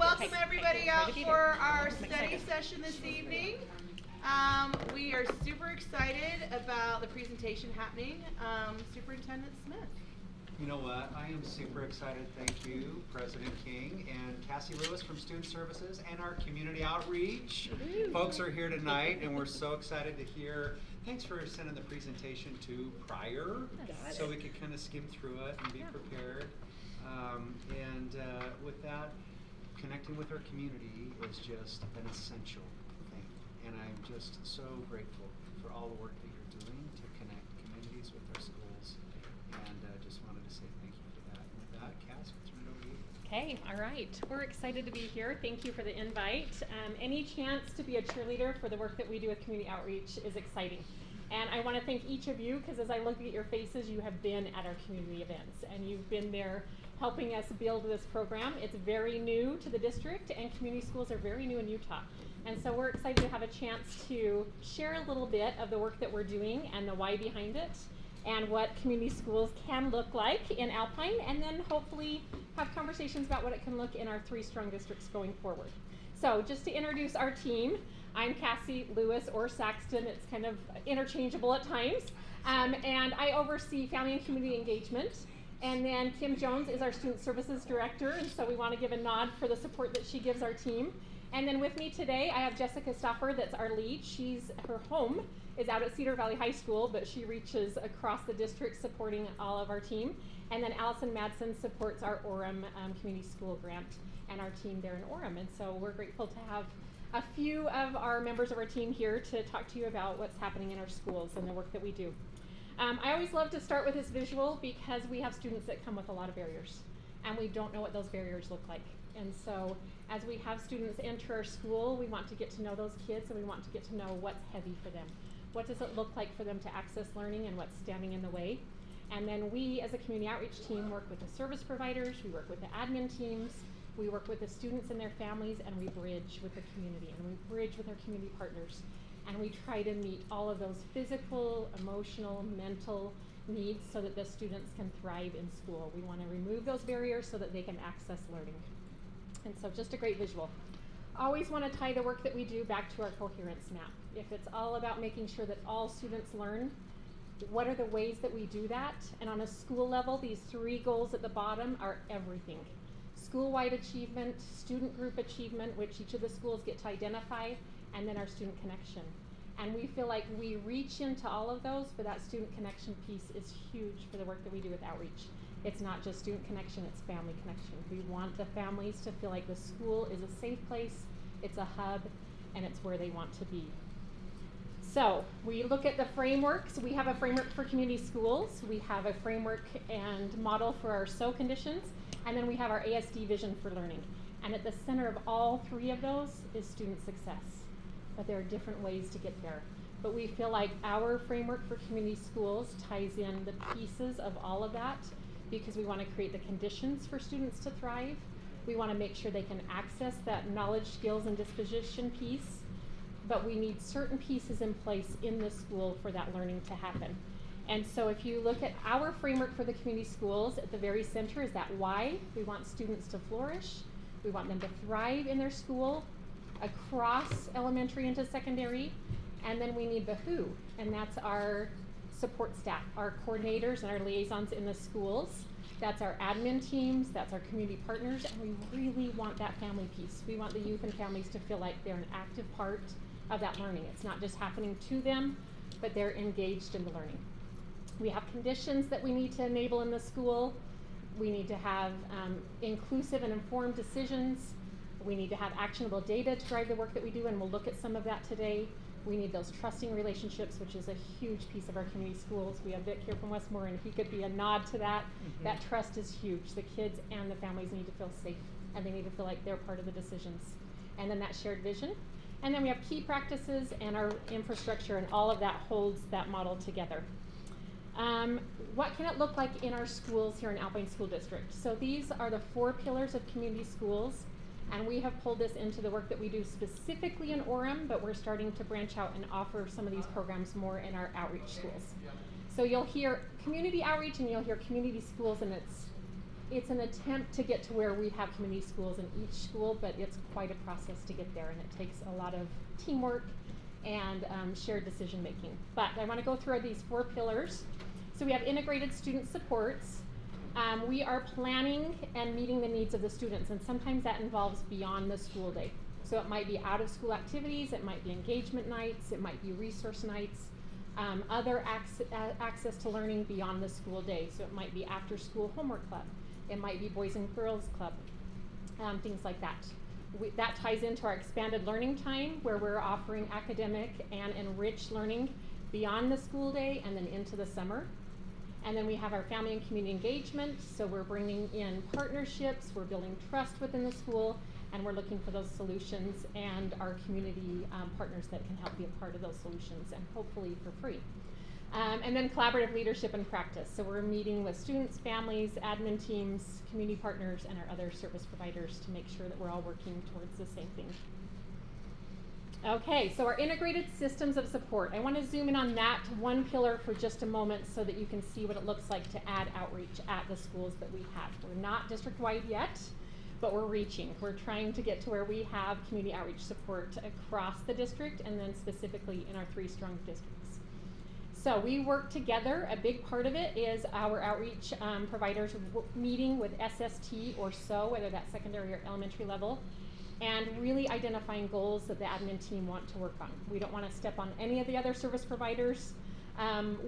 welcome everybody out for our study session this evening. We are super excited about the presentation happening. Superintendent Smith. You know what? I am super excited. Thank you, President King and Cassie Lewis from Student Services and our community outreach. Folks are here tonight, and we're so excited to hear. Thanks for sending the presentation to prior, so we could kind of skim through it and be prepared. With that, connecting with our community is just an essential thing, and I'm just so grateful for all the work that you're doing to connect communities with our schools, and just wanted to say thank you for that. And with that, Cass, we'll turn it over to you. Okay, all right. We're excited to be here. Thank you for the invite. Any chance to be a cheerleader for the work that we do with community outreach is exciting. And I want to thank each of you, because as I look at your faces, you have been at our community events, and you've been there helping us build this program. It's very new to the district, and community schools are very new in Utah. And so we're excited to have a chance to share a little bit of the work that we're doing and the why behind it, and what community schools can look like in Alpine, and then hopefully have conversations about what it can look in our 3 strong districts going forward. So just to introduce our team, I'm Cassie Lewis, or Saxton. It's kind of interchangeable at times. And I oversee family and community engagement. And then Kim Jones is our Student Services Director, and so we want to give a nod for the support that she gives our team. And then with me today, I have Jessica Stoffer, that's our lead. Her home is out at Cedar Valley High School, but she reaches across the district supporting all of our team. And then Allison Madsen supports our Orem Community School grant and our team there in Orem. And so we're grateful to have a few of our members of our team here to talk to you about what's happening in our schools and the work that we do. I always love to start with this visual because we have students that come with a lot of barriers, and we don't know what those barriers look like. And so as we have students enter our school, we want to get to know those kids, and we want to get to know what's heavy for them. What does it look like for them to access learning, and what's standing in the way? And then we, as a community outreach team, work with the service providers, we work with the admin teams, we work with the students and their families, and we bridge with the community, and we bridge with our community partners. And we try to meet all of those physical, emotional, mental needs so that the students can thrive in school. We want to remove those barriers so that they can access learning. And so just a great visual. Always want to tie the work that we do back to our coherence map. If it's all about making sure that all students learn, what are the ways that we do that? And on a school level, these 3 goals at the bottom are everything. School-wide achievement, student group achievement, which each of the schools get to identify, and then our student connection. And we feel like we reach into all of those, but that student connection piece is huge for the work that we do with outreach. It's not just student connection, it's family connection. We want the families to feel like the school is a safe place, it's a hub, and it's where they want to be. So we look at the frameworks. We have a framework for community schools. We have a framework and model for our SO conditions, and then we have our ASD vision for learning. And at the center of all 3 of those is student success. But there are different ways to get there. But we feel like our framework for community schools ties in the pieces of all of that, because we want to create the conditions for students to thrive. We want to make sure they can access that knowledge, skills, and disposition piece, but we need certain pieces in place in the school for that learning to happen. And so if you look at our framework for the community schools, at the very center is that why. We want students to flourish. We want them to thrive in their school, across elementary into secondary. And then we need the who, and that's our support staff, our coordinators and our liaisons in the schools. That's our admin teams, that's our community partners, and we really want that family piece. We want the youth and families to feel like they're an active part of that learning. It's not just happening to them, but they're engaged in the learning. We have conditions that we need to enable in the school. We need to have inclusive and informed decisions. We need to have actionable data to drive the work that we do, and we'll look at some of that today. We need those trusting relationships, which is a huge piece of our community schools. We have Vic here from Westmore, and if he could be a nod to that, that trust is huge. The kids and the families need to feel safe, and they need to feel like they're part of the decisions. And then that shared vision. And then we have key practices and our infrastructure, and all of that holds that model together. What can it look like in our schools here in Alpine School District? So these are the 4 pillars of community schools, and we have pulled this into the work that we do specifically in Orem, but we're starting to branch out and offer some of these programs more in our outreach schools. So you'll hear community outreach and you'll hear community schools, and it's it's an attempt to get to where we have community schools in each school, but it's quite a process to get there, and it takes a lot of teamwork and shared decision making. But I want to go through these 4 pillars. So we have integrated student supports. We are planning and meeting the needs of the students, and sometimes that involves beyond the school day. So it might be out of school activities, it might be engagement nights, it might be resource nights, other access to learning beyond the school day. So it might be after school homework club, it might be boys and girls club, things like that. That ties into our expanded learning time, where we're offering academic and enriched learning beyond the school day and then into the summer. And then we have our family and community engagement, so we're bringing in partnerships, we're building trust within the school, and we're looking for those solutions and our community partners that can help be a part of those solutions, and hopefully for free. And then collaborative leadership and practice. So we're meeting with students, families, admin teams, community partners, and our other service providers to make sure that we're all working towards the same thing. Okay, so our integrated systems of support. I want to zoom in on that 1 pillar for just a moment so that you can see what it looks like to add outreach at the schools that we have. We're not district-wide yet, but we're reaching. We're trying to get to where we have community outreach support across the district, and then specifically in our 3 strong districts. So we work together. A big part of it is our outreach providers meeting with SST or so, whether that's secondary or elementary level, and really identifying goals that the admin team want to work on. We don't want to step on any of the other service providers'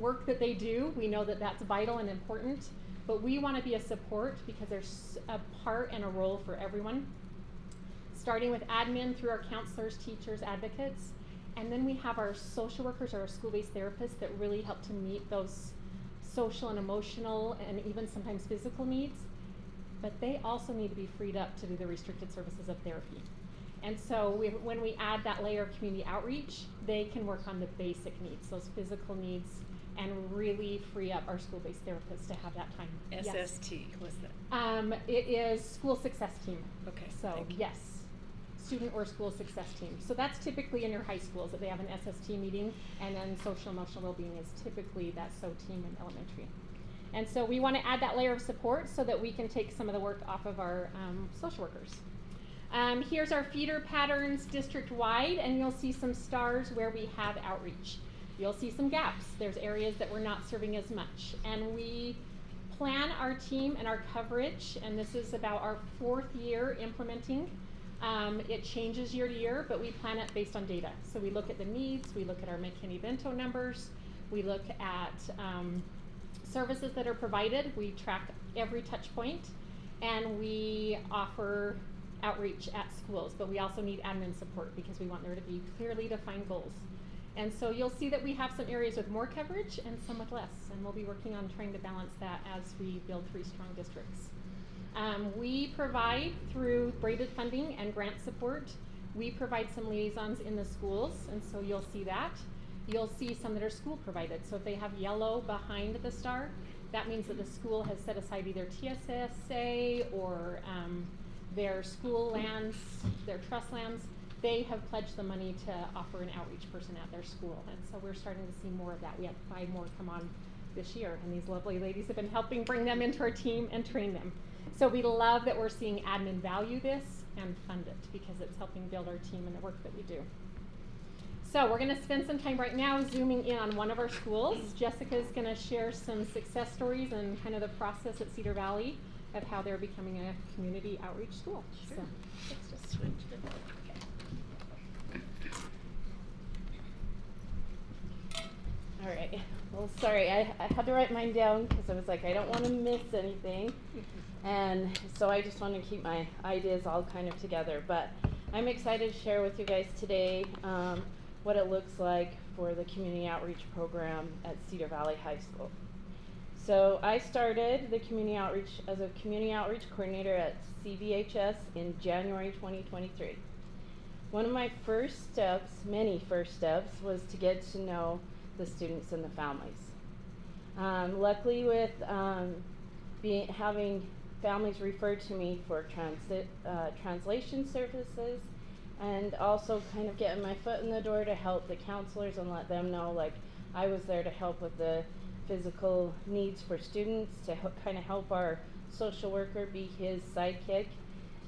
work that they do. We know that that's vital and important, but we want to be a support because there's a part and a role for everyone, starting with admin through our counselors, teachers, advocates. And then we have our social workers or our school-based therapists that really help to meet those social and emotional and even sometimes physical needs. But they also need to be freed up to do the restricted services of therapy. And so when we add that layer of community outreach, they can work on the basic needs, those physical needs, and really free up our school-based therapists to have that time. SST, yes. what's that? It is school success team. Okay, So thank you. yes, student or school success team. So that's typically in your high schools that they have an SST meeting, and then social emotional well-being is typically that SO team in elementary. And so we want to add that layer of support so that we can take some of the work off of our social workers. Here's our feeder patterns district-wide, and you'll see some stars where we have outreach. You'll see some gaps. There's areas that we're not serving as much. And we plan our team and our coverage, and this is about our 4th year implementing. It changes year to year, but we plan it based on data. So we look at the needs, we look at our McKinney-Vento numbers, we look at services that are provided, we track every touch point, and we offer outreach at schools, but we also need admin support because we want there to be clearly defined goals. And so you'll see that we have some areas with more coverage and some with less, and we'll be working on trying to balance that as we build 3 strong districts. We provide through braided funding and grant support. We provide some liaisons in the schools, and so you'll see that. You'll see some that are school provided. So if they have yellow behind the star, that means that the school has set aside either TSSA or their school lands, their trust lands. They have pledged the money to offer an outreach person at their school. And so we're starting to see more of that. We have 5 more come on this year, and these lovely ladies have been helping bring them into our team and train them. So we love that we're seeing admin value this and fund it because it's helping build our team and the work that we do. So we're going to spend some time right now zooming in on one of our schools. Jessica's going to share some success stories and kind of the process at Cedar Valley of how they're becoming a community outreach school. Sure. So Let's just switch it. All right. Well, sorry, I had to write mine down because I was like, I don't want to miss anything. And so I just want to keep my ideas all kind of together. But I'm excited to share with you guys today what it looks like for the community outreach program at Cedar Valley High School. So I started the community outreach as a community outreach coordinator at CVHS in January 2023. One of my first steps, many first steps, was to get to know the students and the families. Luckily with having families referred to me for translation services, and also kind of getting my foot in the door to help the counselors and let them know like I was there to help with the physical needs for students, to kind of help our social worker be his sidekick,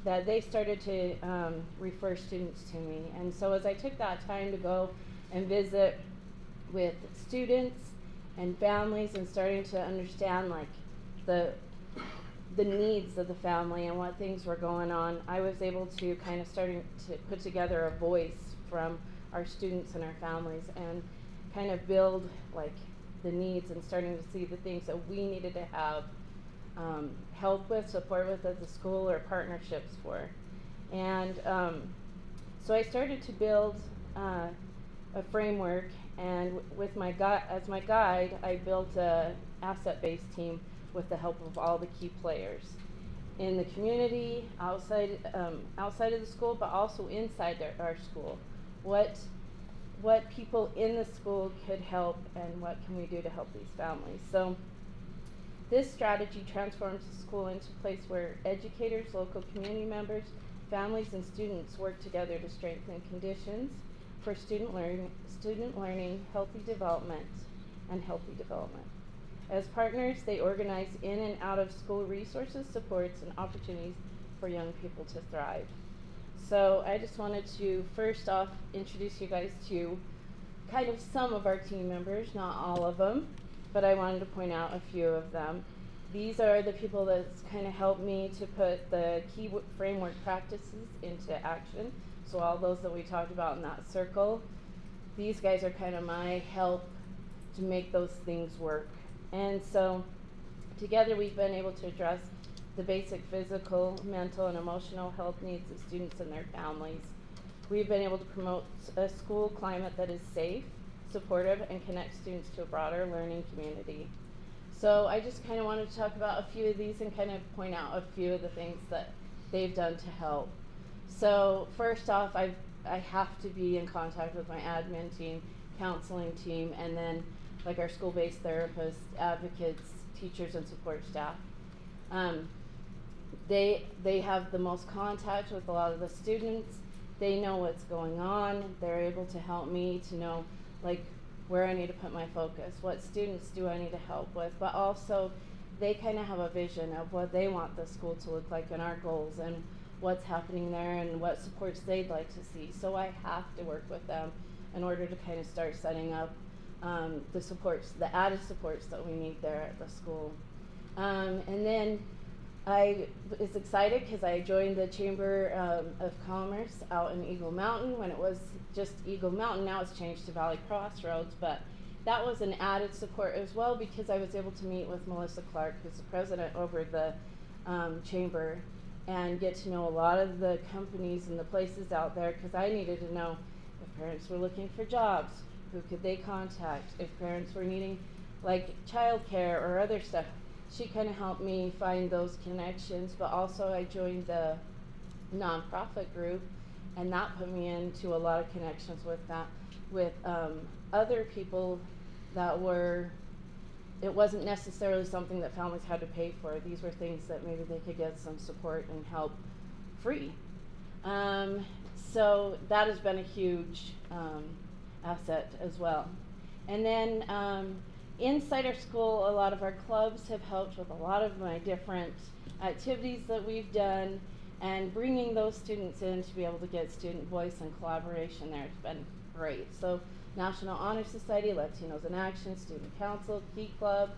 that they started to refer students to me. And so as I took that time to go and visit with students and families and starting to understand like the needs of the family and what things were going on, I was able to kind of starting to put together a voice from our students and our families and kind of build like the needs and starting to see the things that we needed to have help with, support with at the school or partnerships for. And so I started to build a framework, and with my as my guide, I built a asset-based team with the help of all the key players in the community, outside of the school, but also inside our school. What people in the school could help, and what can we do to help these families? So this strategy transforms the school into a place where educators, local community members, families, and students work together to strengthen conditions for student learning, healthy development. As partners, they organize in and out of school resources, supports, and opportunities for young people to thrive. So I just wanted to first off introduce you guys to kind of some of our team members, not all of them, but I wanted to point out a few of them. These are the people that's kind of helped me to put the key framework practices into action. So all those that we talked about in that circle, these guys are kind of my help to make those things work. And so together we've been able to address the basic physical, mental, and emotional health needs of students and their families. We've been able to promote a school climate that is safe, supportive, and connect students to a broader learning community. So I just kind of wanted to talk about a few of these and kind of point out a few of the things that they've done to help. So first off, I have to be in contact with my admin team, counseling team, and then like our school-based therapists, advocates, teachers, and support staff. They have the most contact with a lot of the students. They know what's going on. They're able to help me to know like where I need to put my focus, what students do I need to help with, but also they kind of have a vision of what they want the school to look like and our goals and what's happening there and what supports they'd like to see. So I have to work with them in order to kind of start setting up the supports, the added supports that we need there at the school. And then I was excited because I joined the Chamber of Commerce out in Eagle Mountain when it was just Eagle Mountain. Now it's changed to Valley Crossroads, but that was an added support as well because I was able to meet with Melissa Clark, who's the president over the Chamber, and get to know a lot of the companies and the places out there because I needed to know if parents were looking for jobs, who could they contact, if parents were needing like childcare or other stuff. She kind of helped me find those connections, but also I joined the nonprofit group, and that put me into a lot of connections with that, with other people that were, it wasn't necessarily something that families had to pay for. These were things that maybe they could get some support and help free. So that has been a huge asset as well. And then inside our school, a lot of our clubs have helped with a lot of my different activities that we've done, and bringing those students in to be able to get student voice and collaboration there has been great. So National Honor Society, Latinos in Action, Student Council, Key Club,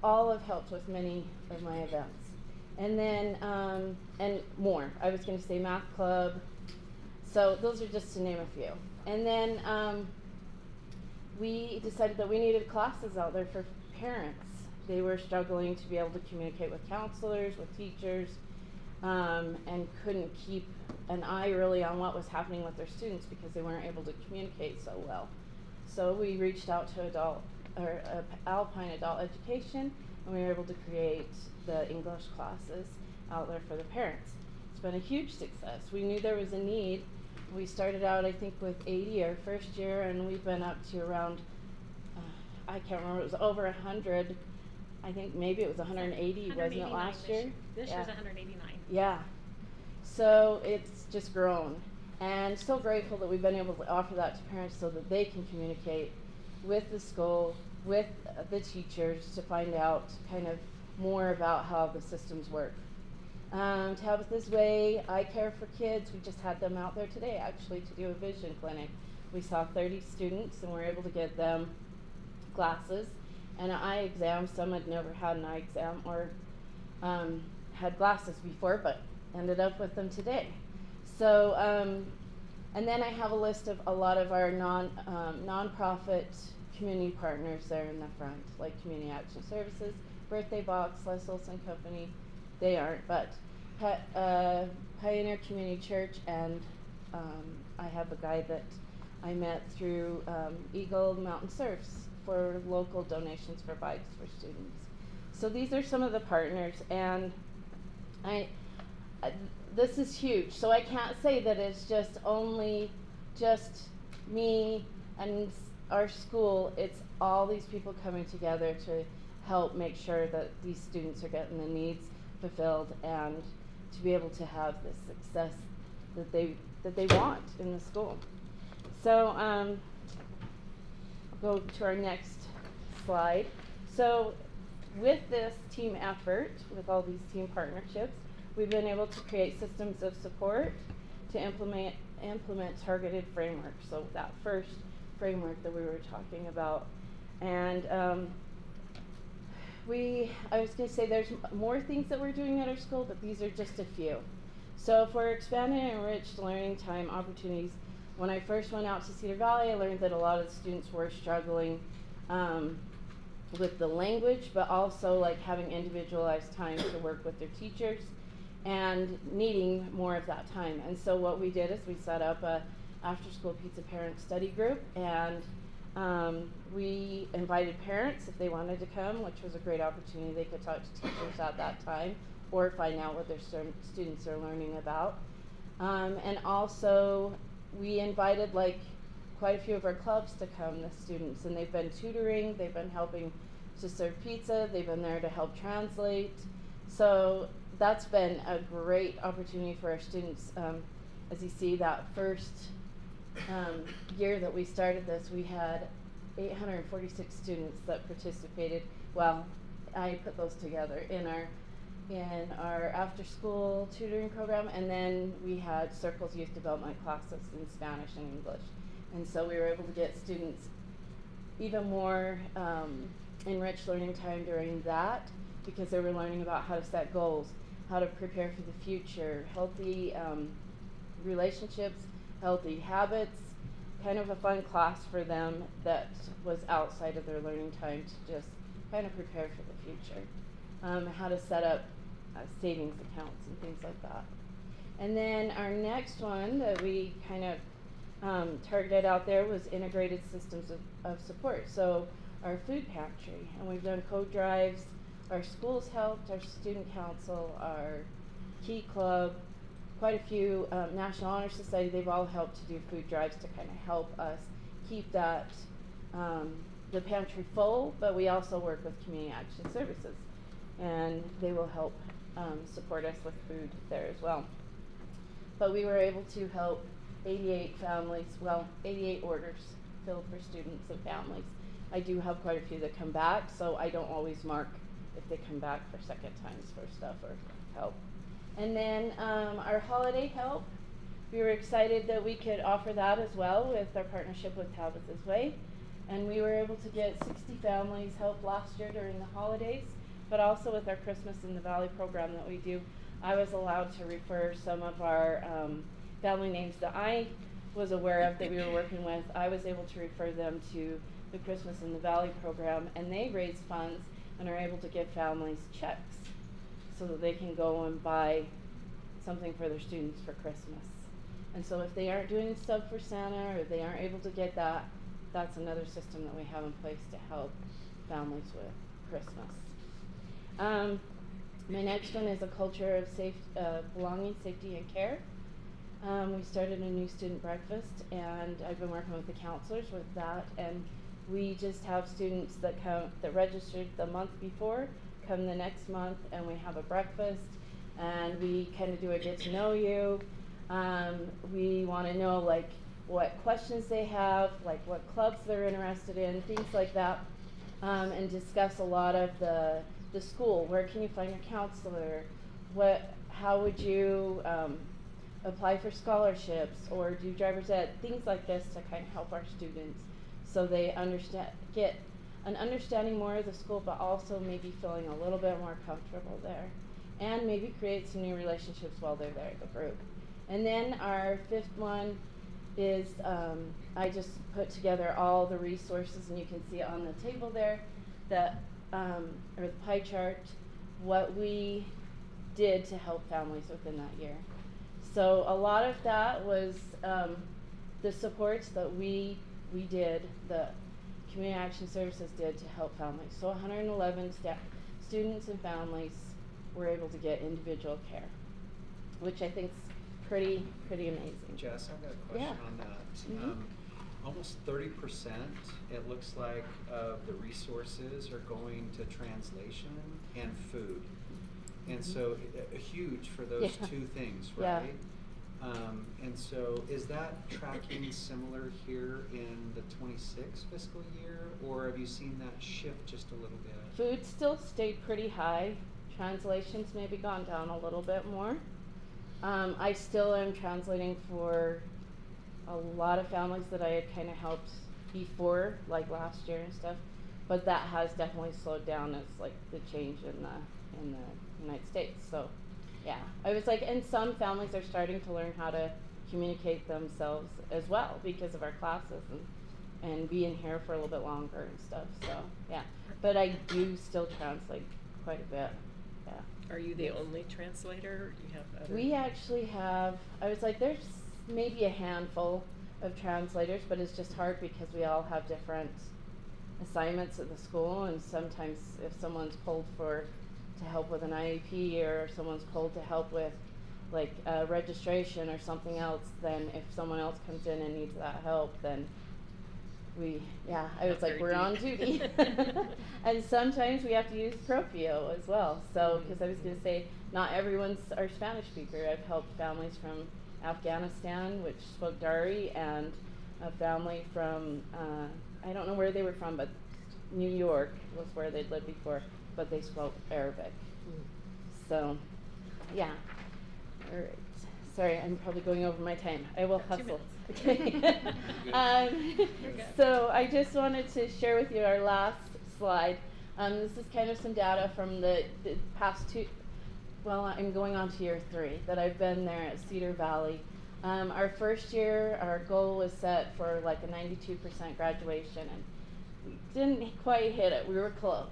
all have helped with many of my events. And then, and more, I was gonna say Math Club. So those are just to name a few. And then we decided that we needed classes out there for parents. They were struggling to be able to communicate with counselors, with teachers, and couldn't keep an eye really on what was happening with their students because they weren't able to communicate so well. So we reached out to Alpine Adult Education, and we were able to create the English classes out there for the parents. It's been a huge success. We knew there was a need. We started out, I think, with 80 our first year, and we've been up to around, I can't remember, it was over 100. I think maybe it was 180, wasn't it, last year? This year's 189. Yeah. So it's just grown. And so grateful that we've been able to offer that to parents so that they can communicate with the school, with the teachers to find out kind of more about how the systems work. Tabitha's Way, I Care for Kids, we just had them out there today actually to do a vision clinic. We saw 30 students and we were able to get them glasses and an eye exam. Some had never had an eye exam or had glasses before, but ended up with them today. So, and then I have a list of a lot of our nonprofit community partners there in the front, like Community Action Services, Birthday Box, Les Olson Company. They aren't, but Pioneer Community Church, and I have a guy that I met through Eagle Mountain Surfs for local donations for bikes for students. So these are some of the partners, and this is huge. So I can't say that it's just me and our school. It's all these people coming together to help make sure that these students are getting the needs fulfilled and to be able to have the success that they want in the school. So I'll go to our next slide. So with this team effort, with all these team partnerships, we've been able to create systems of support to implement targeted frameworks. So that first framework that we were talking about. And I was going to say there's more things that we're doing at our school, but these are just a few. So if we're expanding enriched learning time opportunities, when I first went out to Cedar Valley, I learned that a lot of the students were struggling with the language, but also like having individualized time to work with their teachers and needing more of that time. And so what we did is we set up a after-school pizza parent study group, and we invited parents if they wanted to come, which was a great opportunity. They could talk to teachers at that time or find out what their students are learning about. And also we invited like quite a few of our clubs to come, the students, and they've been tutoring, they've been helping to serve pizza, they've been there to help translate. So that's been a great opportunity for our students. As you see, that first year that we started this, we had 846 students that participated. Well, I put those together in our after-school tutoring program, and then we had Circles Youth Development classes in Spanish and English. And so we were able to get students even more enriched learning time during that, because they were learning about how to set goals, how to prepare for the future, healthy relationships, healthy habits, kind of a fun class for them that was outside of their learning time to just kind of prepare for the future, how to set up savings accounts and things like that. And then our next one that we kind of targeted out there was integrated systems of support. So our food pantry, and we've done code drives. Our schools helped, our student council, our Key Club, quite a few, National Honor Society, they've all helped to do food drives to kind of help us keep that, the pantry full, but we also work with Community Action Services, and they will help support us with food there as well. But we were able to help 88 families, well, 88 orders filled for students and families. I do have quite a few that come back, so I don't always mark if they come back for second times for stuff or help. And then our holiday help, we were excited that we could offer that as well with our partnership with Tabitha's Way. And we were able to get 60 families help last year during the holidays, but also with our Christmas in the Valley program that we do. I was allowed to refer some of our family names that I was aware of that we were working with. I was able to refer them to the Christmas in the Valley program, and they raise funds and are able to give families checks so that they can go and buy something for their students for Christmas. And so if they aren't doing stuff for Santa or they aren't able to get that, that's another system that we have in place to help families with Christmas. My next one is a culture of belonging, safety, and care. We started a new student breakfast, and I've been working with the counselors with that, and we just have students that come, that registered the month before, come the next month, and we have a breakfast, and we kind of do a get to know you. We want to know like what questions they have, like what clubs they're interested in, things like that, and discuss a lot of the the school, where can you find your counselor, how would you apply for scholarships or do driver's ed, things like this to kind of help our students so they get an understanding more of the school, but also maybe feeling a little bit more comfortable there, and maybe create some new relationships while they're there at the group. And then our fifth one is I just put together all the resources, and you can see on the table there that or the pie chart what we did to help families within that year. So a lot of that was the supports that we did, the Community Action Services did to help families. So 111 students and families were able to get individual care, which I think is pretty amazing. Jess, I've got a question on that. Mhm. Almost 30%, it looks like, of the resources are going to translation and food. And so huge for those Yeah. two things, Yeah. right? And so is that tracking similar here in the 26 fiscal year, or have you seen that shift just a little bit? Food still stayed pretty high. Translations maybe gone down a little bit more. I still am translating for a lot of families that I had kind of helped before, like last year and stuff, but that has definitely slowed down as like the change in the United States. So yeah, I was like, and some families are starting to learn how to communicate themselves as well because of our classes and being here for a little bit longer and stuff. So yeah, but I do still translate quite a bit. Yeah. Are you the only translator, or do you have other? We actually have, I was like, there's maybe a handful of translators, but it's just hard because we all have different assignments at the school, and sometimes if someone's pulled to help with an IEP, or someone's pulled to help with like registration or something else, then if someone else comes in and needs that help, then I was like, we're on duty. And sometimes we have to use Propio as well. So, because I was going to say, not everyone's our Spanish speaker. I've helped families from Afghanistan, which spoke Dari, and a family from, I don't know where they were from, but New York was where they'd lived before, but they spoke Arabic. So, yeah. All right. Sorry, I'm probably going over my time. I will Got 2 hustle. minutes. Okay. So I just wanted to share with you our last slide. This is kind of some data from the past I'm going on to year 3 that I've been there at Cedar Valley. Our first year, our goal was set for like a 92% graduation, and we didn't quite hit it. We were close.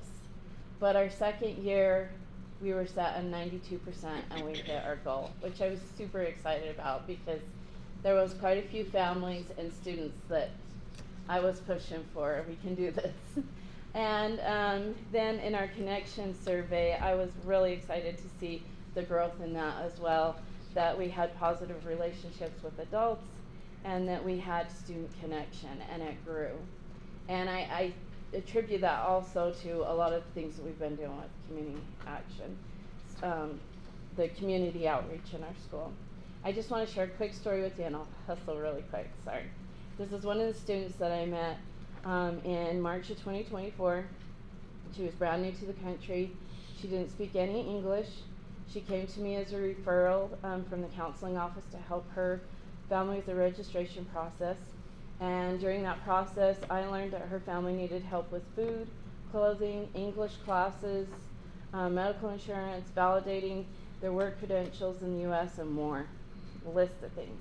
But our second year, we were set at 92% and we hit our goal, which I was super excited about because there was quite a few families and students that I was pushing for. We can do this. And then in our connection survey, I was really excited to see the growth in that as well, that we had positive relationships with adults and that we had student connection, and it grew. And I attribute that also to a lot of things that we've been doing with community action, the community outreach in our school. I just want to share a quick story with you, and I'll hustle really quick, sorry. This is one of the students that I met in March of 2024. She was brand new to the country. She didn't speak any English. She came to me as a referral from the counseling office to help her family with the registration process. And during that process, I learned that her family needed help with food, clothing, English classes, medical insurance, validating their work credentials in the U.S., and more. A list of things.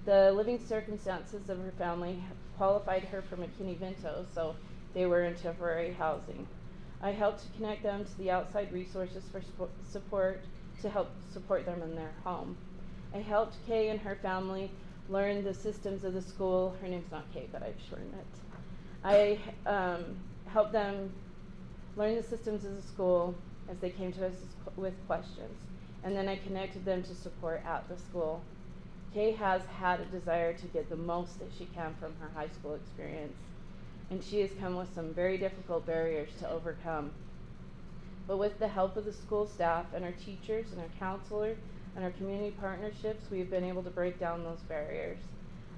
The living circumstances of her family qualified her for McKinney-Vento, so they were in temporary housing. I helped to connect them to the outside resources for support to help support them in their home. I helped Kay and her family learn the systems of the school. Her name's not Kay, but I've shortened it. I helped them learn the systems of the school as they came to us with questions. And then I connected them to support at the school. Kay has had a desire to get the most that she can from her high school experience, and she has come with some very difficult barriers to overcome. But with the help of the school staff and our teachers and our counselor and our community partnerships, we've been able to break down those barriers.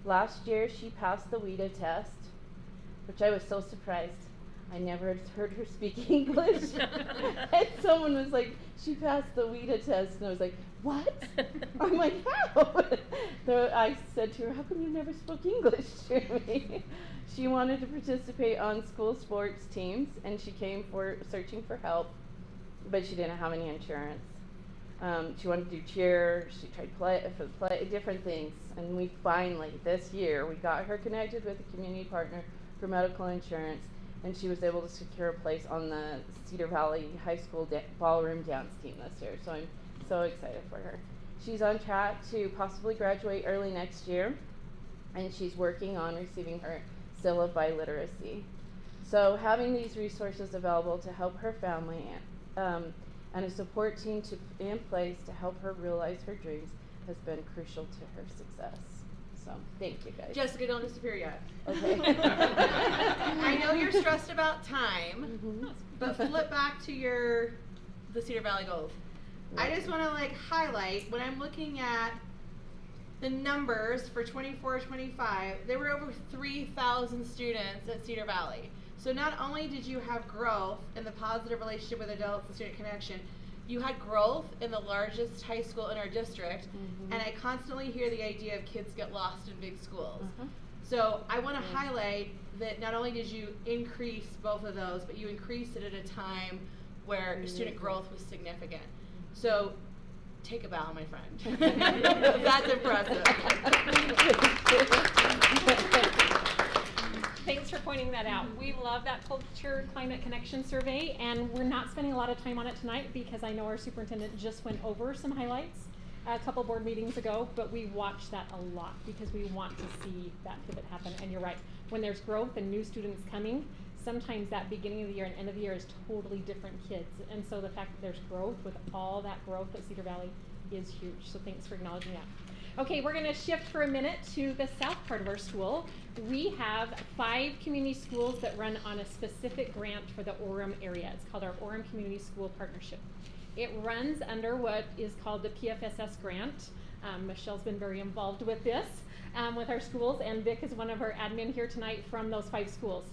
Last year, she passed the WIDA test, which I was so surprised. I never had heard her speak English. And someone was like, she passed the WIDA test, and I was like, what? I'm like, how? So I said to her, how come you never spoke English to me? She wanted to participate on school sports teams, and she came for searching for help, but she didn't have any insurance. She wanted to do cheer. She tried play different things, and we finally this year we got her connected with a community partner for medical insurance, and she was able to secure a place on the Cedar Valley High School ballroom dance team this year. So I'm so excited for her. She's on track to possibly graduate early next year, and she's working on receiving her seal of biliteracy. So having these resources available to help her family and a support team in place to help her realize her dreams has been crucial to her success. So thank you guys. Jessica, don't disappear yet. Okay. I know you're stressed about time, Mhm. but flip back to the Cedar Valley goals. I just want to highlight when I'm looking at the numbers for 24-25, there were over 3,000 students at Cedar Valley. So not only did you have growth in the positive relationship with adults and student connection, you had growth in the largest high school in our district, and I constantly hear the idea of kids get lost in big schools. So I want to highlight that not only did you increase both of those, but you increased it at a time where student growth was significant. So take a bow, my friend. That's impressive. Thanks for pointing that out. We love that culture climate connection survey, and we're not spending a lot of time on it tonight because I know our superintendent just went over some highlights a couple board meetings ago, but we watch that a lot because we want to see that pivot happen. And you're right, when there's growth and new students coming, sometimes that beginning of the year and end of the year is totally different kids. And so the fact that there's growth with all that growth at Cedar Valley is huge. So thanks for acknowledging that. Okay, we're gonna shift for a minute to the south part of our school. We have 5 community schools that run on a specific grant for the Orem area. It's called our Orem Community School Partnership. It runs under what is called the PFSS grant. Michelle's been very involved with this, with our schools, and Vic is one of our admin here tonight from those 5 schools.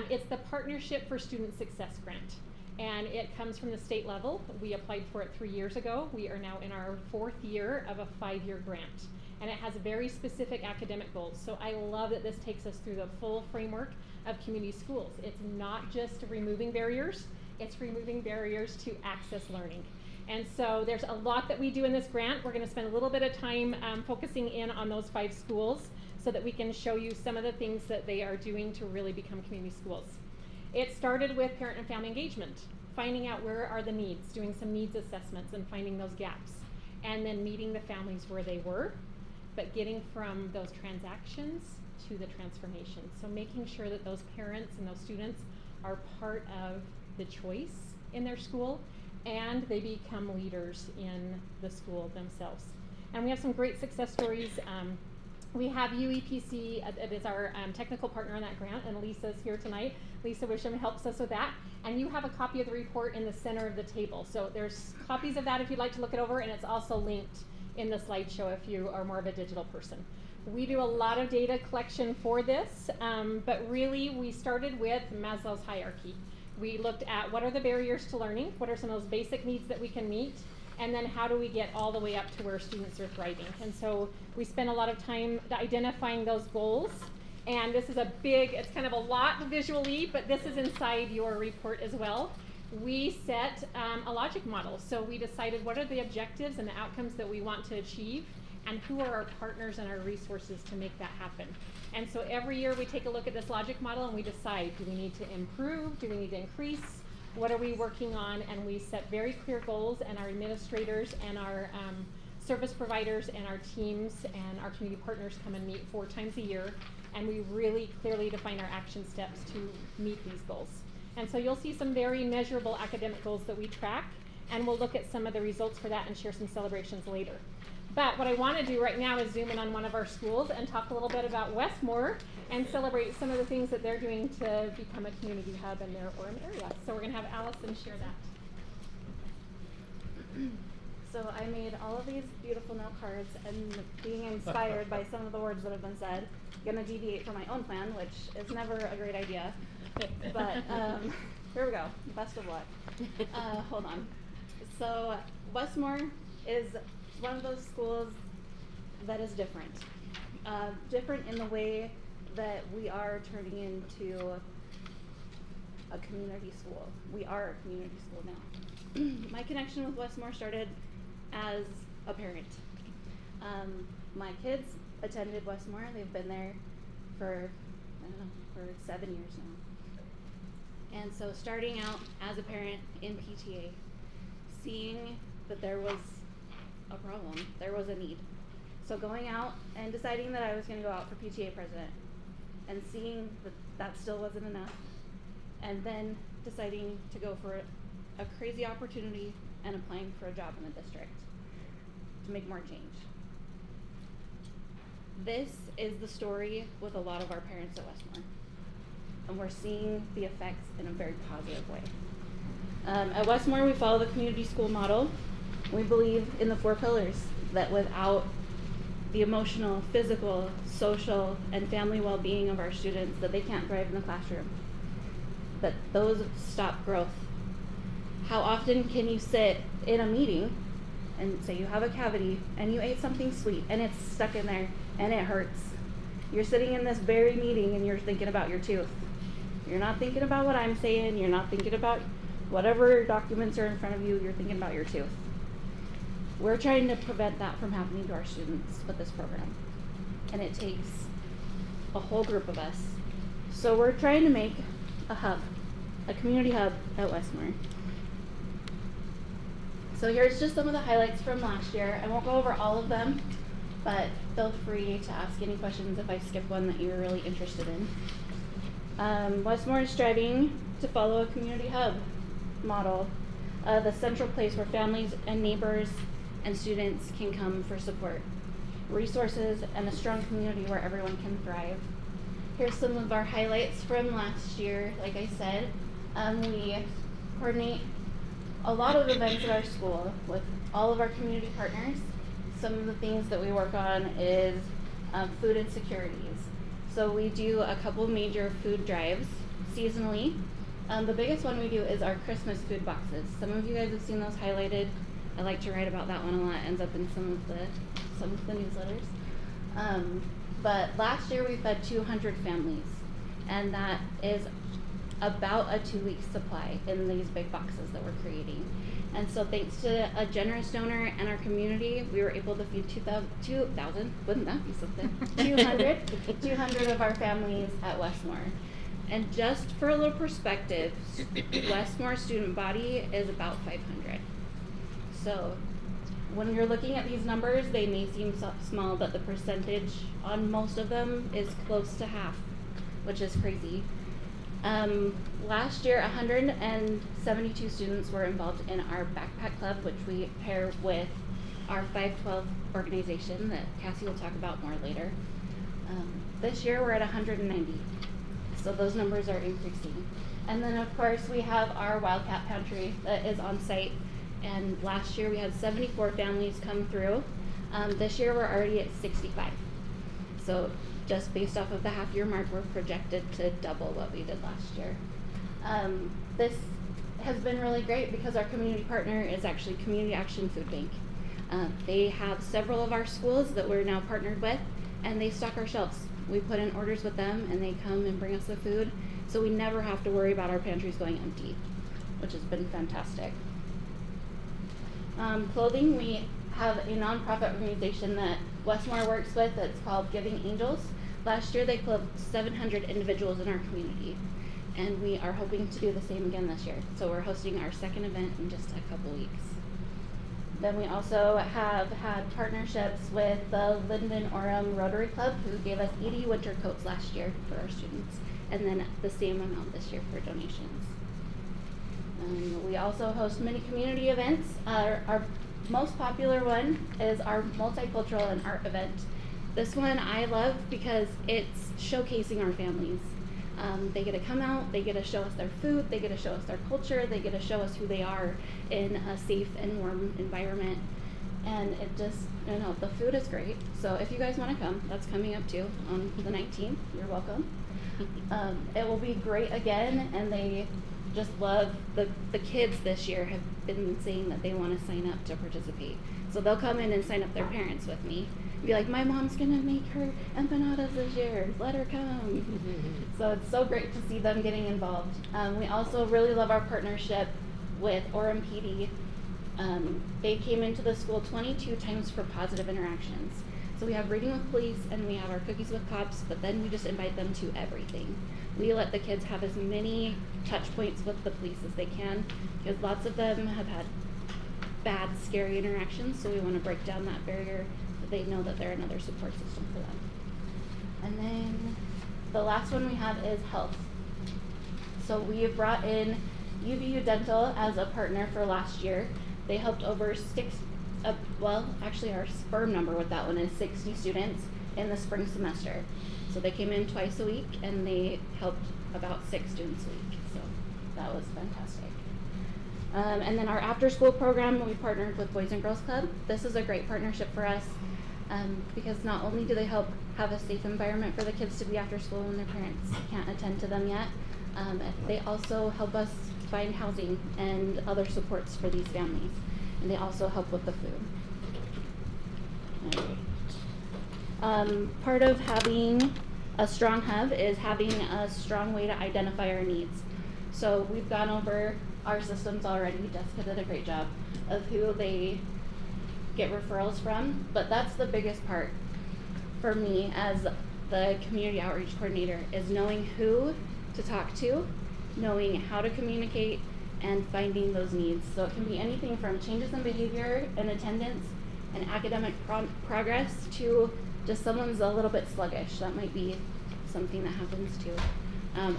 It's the Partnership for Student Success grant, and it comes from the state level. We applied for it 3 years ago. We are now in our 4th year of a 5-year grant, and it has very specific academic goals. So I love that this takes us through the full framework of community schools. It's not just removing barriers, it's removing barriers to access learning. And so there's a lot that we do in this grant. We're gonna spend a little bit of time focusing in on those 5 schools so that we can show you some of the things that they are doing to really become community schools. It started with parent and family engagement, finding out where are the needs, doing some needs assessments and finding those gaps, and then meeting the families where they were, but getting from those transactions to the transformation. So making sure that those parents and those students are part of the choice in their school, and they become leaders in the school themselves. And we have some great success stories. We have UEPC, it is our technical partner on that grant, and Lisa's here tonight. Lisa Wisham helps us with that. And you have a copy of the report in the center of the table. So there's copies of that if you'd like to look it over, and it's also linked in the slideshow if you are more of a digital person. We do a lot of data collection for this, but really we started with Maslow's hierarchy. We looked at what are the barriers to learning, what are some of those basic needs that we can meet, and then how do we get all the way up to where students are thriving. And so we spend a lot of time identifying those goals, and this is a big, it's kind of a lot visually, but this is inside your report as well. We set a logic model. So we decided what are the objectives and the outcomes that we want to achieve, and who are our partners and our resources to make that happen. And so every year we take a look at this logic model and we decide, do we need to improve, do we need to increase, what are we working on? And we set very clear goals, and our administrators and our service providers and our teams and our community partners come and meet 4 times a year, and we really clearly define our action steps to meet these goals. And so you'll see some very measurable academic goals that we track, and we'll look at some of the results for that and share some celebrations later. But what I want to do right now is zoom in on one of our schools and talk a little bit about Westmore and celebrate some of the things that they're doing to become a community hub in their Orem area. So we're going to have Allison share that. So I made all of these beautiful note cards, and being inspired by some of the words that have been said, I'm going to deviate from my own plan, which is never a great idea. But here we go. Best of luck. Hold on. So Westmore is one of those schools that is different. Different in the way that we are turning into a community school. We are a community school now. My connection with Westmore started as a parent. My kids attended Westmore. They've been there for, I don't know, for 7 years now. And so starting out as a parent in PTA, seeing that there was a problem, there was a need. So going out and deciding that I was going to go out for PTA president and seeing that that still wasn't enough, and then deciding to go for a crazy opportunity and applying for a job in the district to make more change. This is the story with a lot of our parents at Westmore, and we're seeing the effects in a very positive way. At Westmore, we follow the community school model. We believe in the 4 pillars, that without the emotional, physical, social, and family well-being of our students, that they can't thrive in the classroom, that those stop growth. How often can you sit in a meeting and say you have a cavity and you ate something sweet and it's stuck in there and it hurts? You're sitting in this very meeting and you're thinking about your tooth. You're not thinking about what I'm saying, you're not thinking about whatever documents are in front of you, you're thinking about your tooth. We're trying to prevent that from happening to our students with this program. And it takes a whole group of us. So we're trying to make a hub, a community hub at Westmore. So here's just some of the highlights from last year. I won't go over all of them, but feel free to ask any questions if I skip one that you're really interested in. Westmore is striving to follow a community hub model, the central place where families and neighbors and students can come for support, resources, and a strong community where everyone can thrive. Here's some of our highlights from last year. Like I said, we coordinate a lot of events at our school with all of our community partners. Some of the things that we work on is food insecurities. So we do a couple major food drives seasonally. The biggest one we do is our Christmas food boxes. Some of you guys have seen those highlighted. I like to write about that one a lot. It ends up in some of the newsletters. But last year we fed 200 families, and that is about a 2-week supply in these big boxes that we're creating. And so thanks to a generous donor and our community, we were able to feed 2,000, wouldn't that be something? 200 of our families at Westmore. And just for a little perspective, Westmore student body is about 500. So when you're looking at these numbers, they may seem small, but the percentage on most of them is close to half, which is crazy. Last year, 172 students were involved in our backpack club, which we pair with our 512 organization that Cassie will talk about more later. This year, we're at 190. So those numbers are increasing. And then of course we have our Wildcat Pantry that is on site. And last year we had 74 families come through. This year we're already at 65. So just based off of the half-year mark, we're projected to double what we did last year. This has been really great because our community partner is actually Community Action Food Bank. They have several of our schools that we're now partnered with, and they stock our shelves. We put in orders with them and they come and bring us the food, so we never have to worry about our pantries going empty, which has been fantastic. Clothing, we have a nonprofit organization that Westmore works with that's called Giving Angels. Last year they clothed 700 individuals in our community, and we are hoping to do the same again this year. So we're hosting our second event in just a couple weeks. Then we also have had partnerships with the Linden Orem Rotary Club, who gave us 80 winter coats last year for our students, and then the same amount this year for donations. We also host many community events. Our most popular one is our multicultural and art event. This one I love because it's showcasing our families. They get to come out, they get to show us their food, they get to show us their culture, they get to show us who they are in a safe and warm environment. And it just, the food is great. So if you guys want to come, that's coming up too on the 19th. You're welcome. It will be great again, and they just love the kids this year have been saying that they want to sign up to participate. So they'll come in and sign up their parents with me. Be like, my mom's gonna make her empanadas this year. Let her come. So it's so great to see them getting involved. We also really love our partnership with Orem PD. They came into the school 22 times for positive interactions. So we have reading with police and we have our cookies with cops, but then we just invite them to everything. We let the kids have as many touch points with the police as they can, because lots of them have had bad, scary interactions, so we want to break down that barrier, that they know that they're another support system for them. And then the last one we have is health. So we have brought in UVU Dental as a partner for last year. They helped over our sperm number with that one is 60 students in the spring semester. So they came in twice a week and they helped about 6 students a week. So that was fantastic. And then our after school program, we partnered with Boys and Girls Club. This is a great partnership for us because not only do they help have a safe environment for the kids to be after school when their parents can't attend to them yet, they also help us find housing and other supports for these families. And they also help with the food. Part of having a strong hub is having a strong way to identify our needs. So we've gone over our systems already. Jessica did a great job of who they get referrals from, but that's the biggest part for me as the community outreach coordinator is knowing who to talk to, knowing how to communicate, and finding those needs. So it can be anything from changes in behavior and attendance and academic progress to just someone's a little bit sluggish. That might be something that happens too.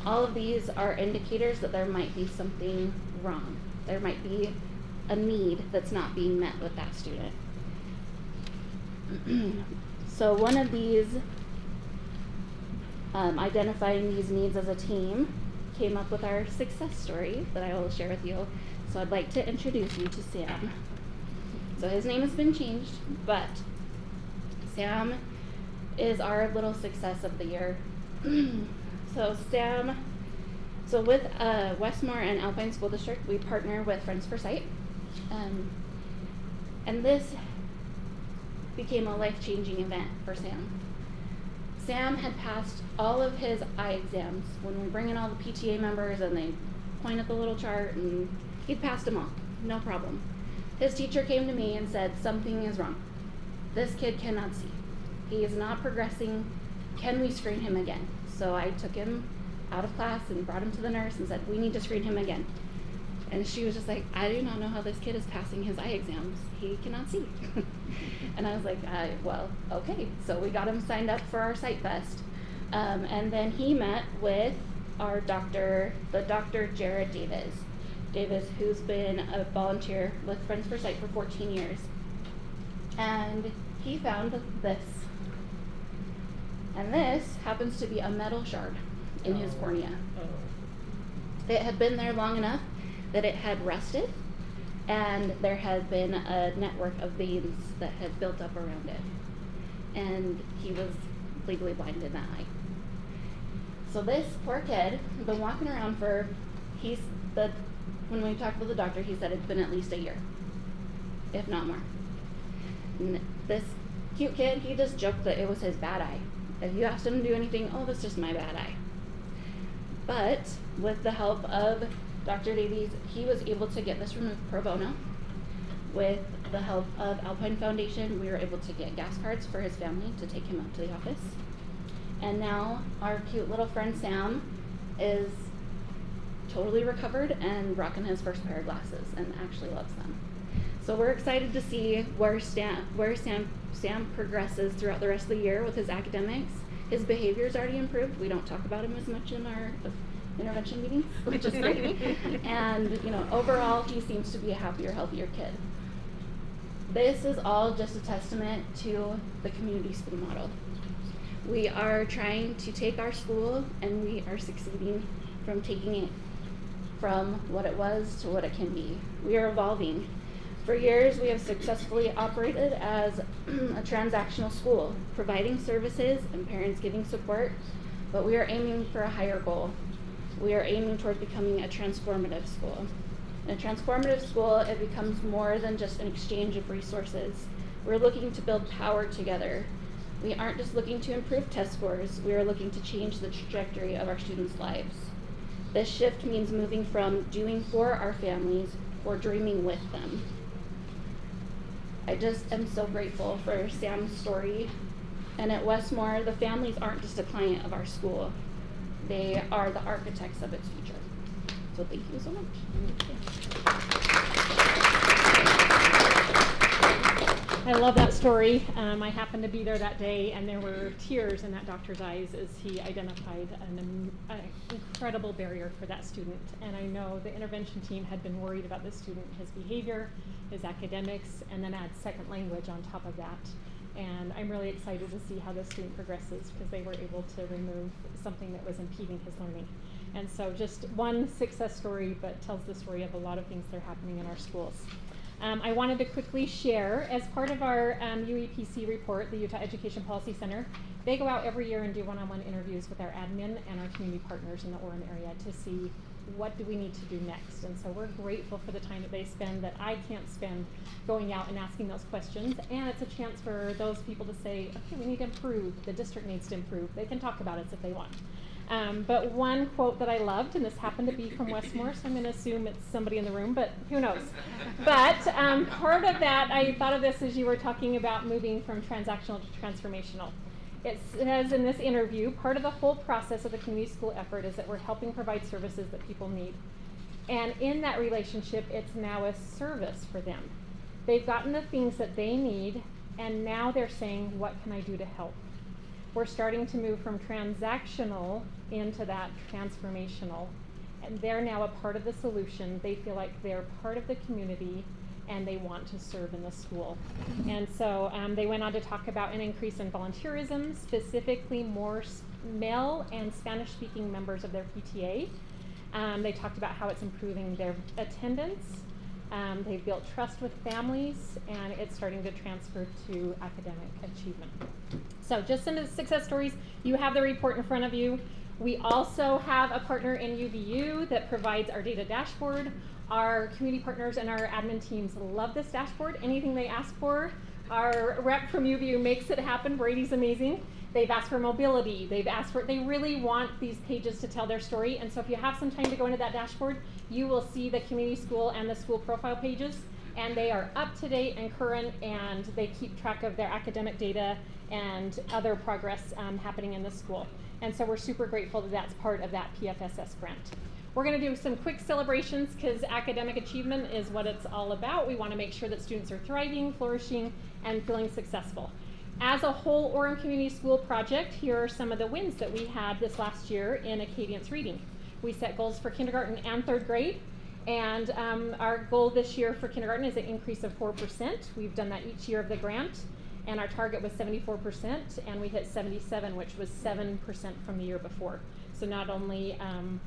All of these are indicators that there might be something wrong. There might be a need that's not being met with that student. So one of these, identifying these needs as a team, came up with our success story that I will share with you. So I'd like to introduce you to Sam. So his name has been changed, but Sam is our little success of the year. So with Westmore and Alpine School District, we partner with Friends for Sight. And this became a life-changing event for Sam. Sam had passed all of his eye exams when we bring in all the PTA members and they point at the little chart, and he'd passed them all, no problem. His teacher came to me and said, something is wrong. This kid cannot see. He is not progressing. Can we screen him again? So I took him out of class and brought him to the nurse and said, we need to screen him again. And she was just like, I do not know how this kid is passing his eye exams. He cannot see. And I was like, well, okay. So we got him signed up for our Sight Fest. And then he met with our Dr. Jared Davis, who's been a volunteer with Friends for Sight for 14 years. And he found this. And this happens to be a metal shard in his cornea. It had been there long enough that it had rusted, and there had been a network of veins that had built up around it. And he was legally blind in that eye. So this poor kid had been walking around for, when we talked with the doctor, he said it's been at least a year, if not more. And this cute kid, he just joked that it was his bad eye. If you asked him to do anything, oh, that's just my bad eye. But with the help of Dr. Davies, he was able to get this removed pro bono. With the help of Alpine Foundation, we were able to get gas cards for his family to take him out to the office. And now our cute little friend Sam is totally recovered and rocking his first pair of glasses and actually loves them. So we're excited to see where Sam progresses throughout the rest of the year with his academics. His behavior's already improved. We don't talk about him as much in our intervention meetings, which is great. And overall, he seems to be a happier, healthier kid. This is all just a testament to the community school model. We are trying to take our school, and we are succeeding from taking it from what it was to what it can be. We are evolving. For years, we have successfully operated as a transactional school, providing services and parents giving support. but we are aiming for a higher goal. We are aiming toward becoming a transformative school. In a transformative school, it becomes more than just an exchange of resources. We're looking to build power together. We aren't just looking to improve test scores, we are looking to change the trajectory of our students' lives. This shift means moving from doing for our families or dreaming with them. I just am so grateful for Sam's story. And at Westmore, the families aren't just a client of our school. They are the architects of its future. So thank you so much. I love that story. I happened to be there that day, and there were tears in that doctor's eyes as he identified an incredible barrier for that student. And I know the intervention team had been worried about this student, his behavior, his academics, and then add second language on top of that. And I'm really excited to see how this student progresses because they were able to remove something that was impeding his learning. And so just one success story, but tells the story of a lot of things that are happening in our schools. I wanted to quickly share, as part of our UEPC report, the Utah Education Policy Center, they go out every year and do one-on-one interviews with our admin and our community partners in the Orem area to see what do we need to do next. And so we're grateful for the time that they spend that I can't spend going out and asking those questions. And it's a chance for those people to say, okay, we need to improve, the district needs to improve. They can talk about us if they want. But one quote that I loved, and this happened to be from Westmore, so I'm going to assume it's somebody in the room, but who knows. But part of that, I thought of this as you were talking about moving from transactional to transformational. It says in this interview, part of the whole process of the community school effort is that we're helping provide services that people need. And in that relationship, it's now a service for them. They've gotten the things that they need, and now they're saying, what can I do to help? We're starting to move from transactional into that transformational. And they're now a part of the solution. They feel like they're part of the community and they want to serve in the school. And so they went on to talk about an increase in volunteerism, specifically more male and Spanish-speaking members of their PTA. They talked about how it's improving their attendance. They've built trust with families, and it's starting to transfer to academic achievement. So just some success stories. You have the report in front of you. We also have a partner in UVU that provides our data dashboard. Our community partners and our admin teams love this dashboard. Anything they ask for, our rep from UVU makes it happen. Brady's amazing. They've asked for mobility. They really want these pages to tell their story. And so if you have some time to go into that dashboard, you will see the community school and the school profile pages. And they are up to date and current, and they keep track of their academic data and other progress happening in the school. And so we're super grateful that that's part of that PFSS grant. We're going to do some quick celebrations because academic achievement is what it's all about. We want to make sure that students are thriving, flourishing, and feeling successful. As a whole Orem Community School project, here are some of the wins that we had this last year in Acadience reading. We set goals for kindergarten and third grade, and our goal this year for kindergarten is an increase of 4%. We've done that each year of the grant, and our target was 74%, and we hit 77, which was 7% from the year before. So not only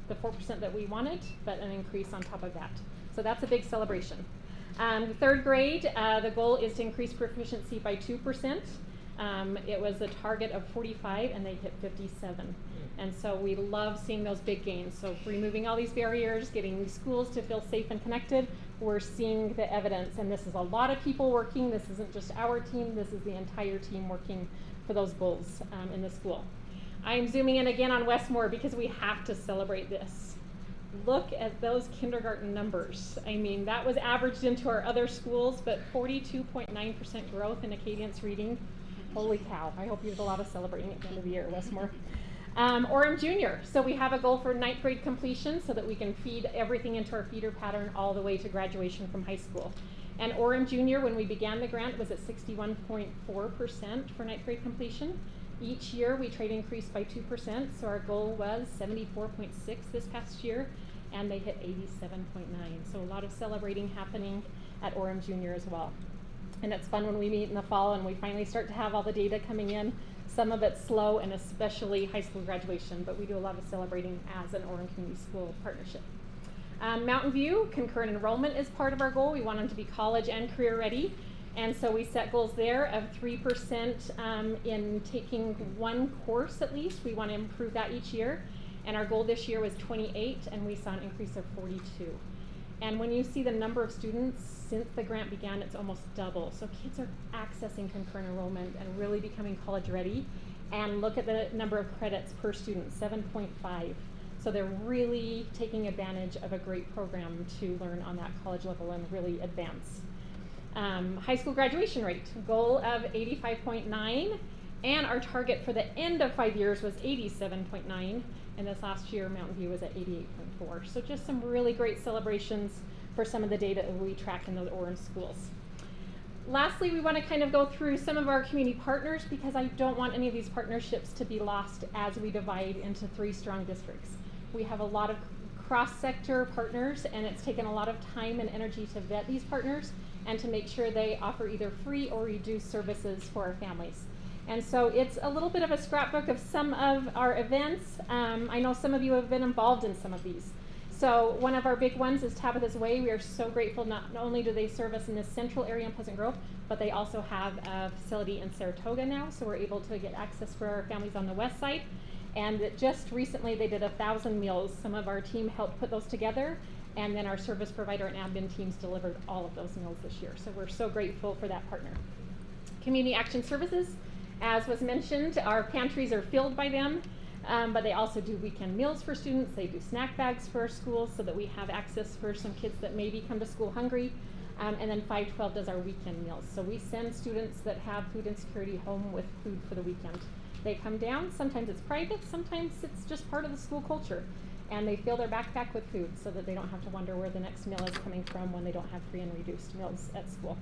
the 4% that we wanted, but an increase on top of that. So that's a big celebration. Third grade, the goal is to increase proficiency by 2%. It was a target of 45, and they hit 57. And so we love seeing those big gains. So removing all these barriers, getting schools to feel safe and connected, we're seeing the evidence. And this is a lot of people working. This isn't just our team. This is the entire team working for those goals in the school. I'm zooming in again on Westmore because we have to celebrate this. Look at those kindergarten numbers. I mean, that was averaged into our other schools, but 42.9% growth in Acadience reading. Holy cow. I hope you have a lot of celebrating at the end of the year, Westmore. Orem Junior. So we have a goal for 9th grade completion so that we can feed everything into our feeder pattern all the way to graduation from high school. And Orem Junior, when we began the grant, was at 61.4% for 9th grade completion. Each year we trade increase by 2%, so our goal was 74.6 this past year, and they hit 87.9. So a lot of celebrating happening at Orem Junior as well. And it's fun when we meet in the fall and we finally start to have all the data coming in. Some of it's slow, and especially high school graduation, but we do a lot of celebrating as an Orem Community School partnership. Mountain View, concurrent enrollment is part of our goal. We want them to be college and career ready. And so we set goals there of 3% in taking one course at least. We want to improve that each year. And our goal this year was 28, and we saw an increase of 42. And when you see the number of students since the grant began, it's almost double. So kids are accessing concurrent enrollment and really becoming college ready. And look at the number of credits per student, 7.5. So they're really taking advantage of a great program to learn on that college level and really advance. High school graduation rate, goal of 85.9, and our target for the end of 5 years was 87.9, and this last year Mountain View was at 88.4. So just some really great celebrations for some of the data that we track in those Orem schools. Lastly, we want to kind of go through some of our community partners, because I don't want any of these partnerships to be lost as we divide into 3 strong districts. We have a lot of cross-sector partners, and it's taken a lot of time and energy to vet these partners and to make sure they offer either free or reduced services for our families. And so it's a little bit of a scrapbook of some of our events. I know some of you have been involved in some of these. So one of our big ones is Tabitha's Way. We are so grateful. Not only do they serve us in this central area in Pleasant Grove, but they also have a facility in Saratoga now, so we're able to get access for our families on the west side. And just recently they did 1,000 meals. Some of our team helped put those together, and then our service provider and admin teams delivered all of those meals this year. So we're so grateful for that partner. Community Action Services, as was mentioned, our pantries are filled by them, but they also do weekend meals for students. They do snack bags for our schools so that we have access for some kids that maybe come to school hungry. And then 512 does our weekend meals. So we send students that have food insecurity home with food for the weekend. They come down, sometimes it's private, sometimes it's just part of the school culture. And they fill their backpack with food so that they don't have to wonder where the next meal is coming from when they don't have free and reduced meals at school.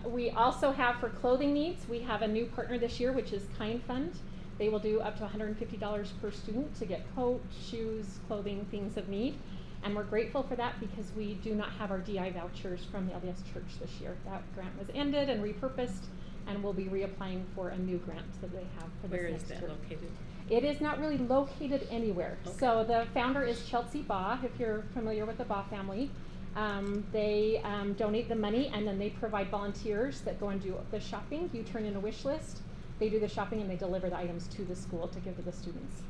We also have for clothing needs, we have a new partner this year, which is Kind Fund. They will do up to $150 per student to get coat, shoes, clothing, things of need. And we're grateful for that because we do not have our DI vouchers from the LDS Church this year. That grant was ended and repurposed, and we'll be reapplying for a new grant that they have for this next year. Where is that located? It is not really located anywhere. Okay. So the founder is Chelsea Baugh, if you're familiar with the Baugh family. They donate the money, and then they provide volunteers that go and do the shopping. You turn in a wish list, they do the shopping, and they deliver the items to the school to give to the students.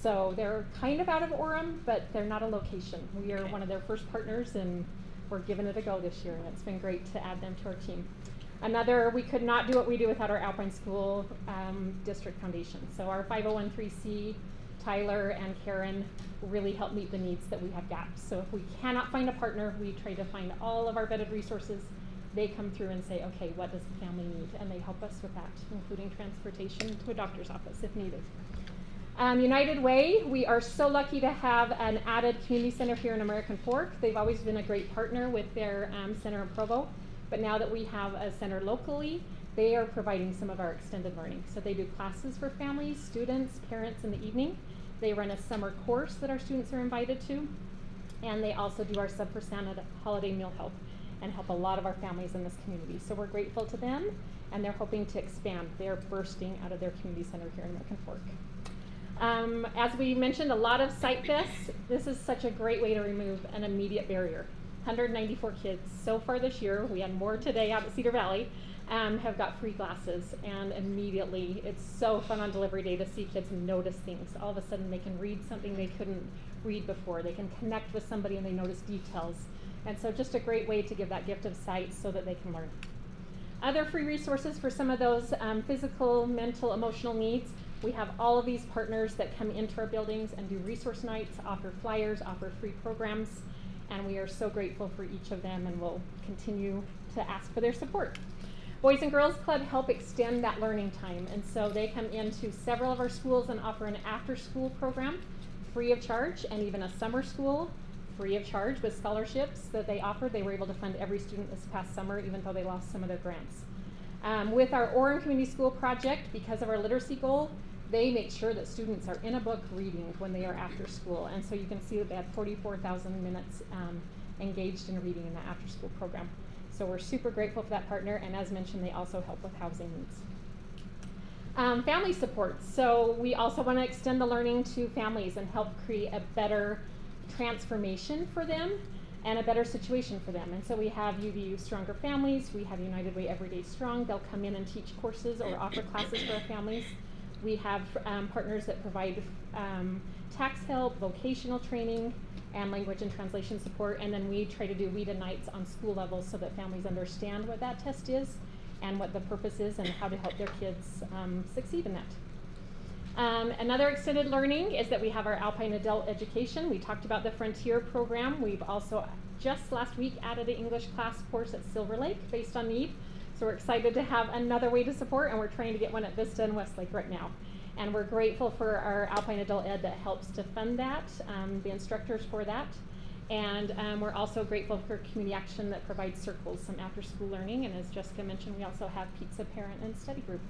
So they're kind of out of Orem, but they're not a location. We are one of their first partners, and we're giving it a go this year, and it's been great to add them to our team. We could not do what we do without our Alpine School District Foundation. So our 501(c), Tyler and Karen really help meet the needs that we have gaps. So if we cannot find a partner, we try to find all of our vetted resources. They come through and say, okay, what does the family need? And they help us with that, including transportation to a doctor's office if needed. United Way, we are so lucky to have an added community center here in American Fork. They've always been a great partner with their center in Provo. But now that we have a center locally, they are providing some of our extended learning. So they do classes for families, students, parents in the evening. They run a summer course that our students are invited to. And they also do our Sub for Santa holiday meal help and help a lot of our families in this community. So we're grateful to them, and they're hoping to expand. They're bursting out of their community center here in American Fork. As we mentioned, a lot of site vests. This is such a great way to remove an immediate barrier. 194 kids so far this year, we had more today out at Cedar Valley, have got free glasses, and immediately it's so fun on delivery day to see kids notice things. All of a sudden they can read something they couldn't read before. They can connect with somebody and they notice details. And so just a great way to give that gift of sight so that they can learn. Other free resources for some of those physical, mental, emotional needs. We have all of these partners that come into our buildings and do resource nights, offer flyers, offer free programs. And we are so grateful for each of them, and we'll continue to ask for their support. Boys and Girls Club help extend that learning time, and so they come into several of our schools and offer an after-school program free of charge, and even a summer school free of charge with scholarships that they offered. They were able to fund every student this past summer, even though they lost some of their grants. With our Orem Community School project, because of our literacy goal, they make sure that students are in a book reading when they are after school. And so you can see that they had 44,000 minutes engaged in reading in the after school program. So we're super grateful for that partner. And as mentioned, they also help with housing needs. Family support. So we also want to extend the learning to families and help create a better transformation for them. and a better situation for them. And so we have UVU Stronger Families, we have United Way Everyday Strong. They'll come in and teach courses or offer classes for our families. We have partners that provide tax help, vocational training, and language and translation support. And then we try to do WIDA nights on school levels so that families understand what that test is and what the purpose is and how to help their kids succeed in that. Another extended learning is that we have our Alpine Adult Education. We talked about the Frontier program. We've also just last week added an English class course at Silver Lake based on need. So we're excited to have another way to support, and we're trying to get one at Vista and Westlake right now. And we're grateful for our Alpine Adult Ed that helps to fund that, the instructors for that. And we're also grateful for Community Action that provides circles, some after school learning. And as Jessica mentioned, we also have Pizza Parent and Study Group.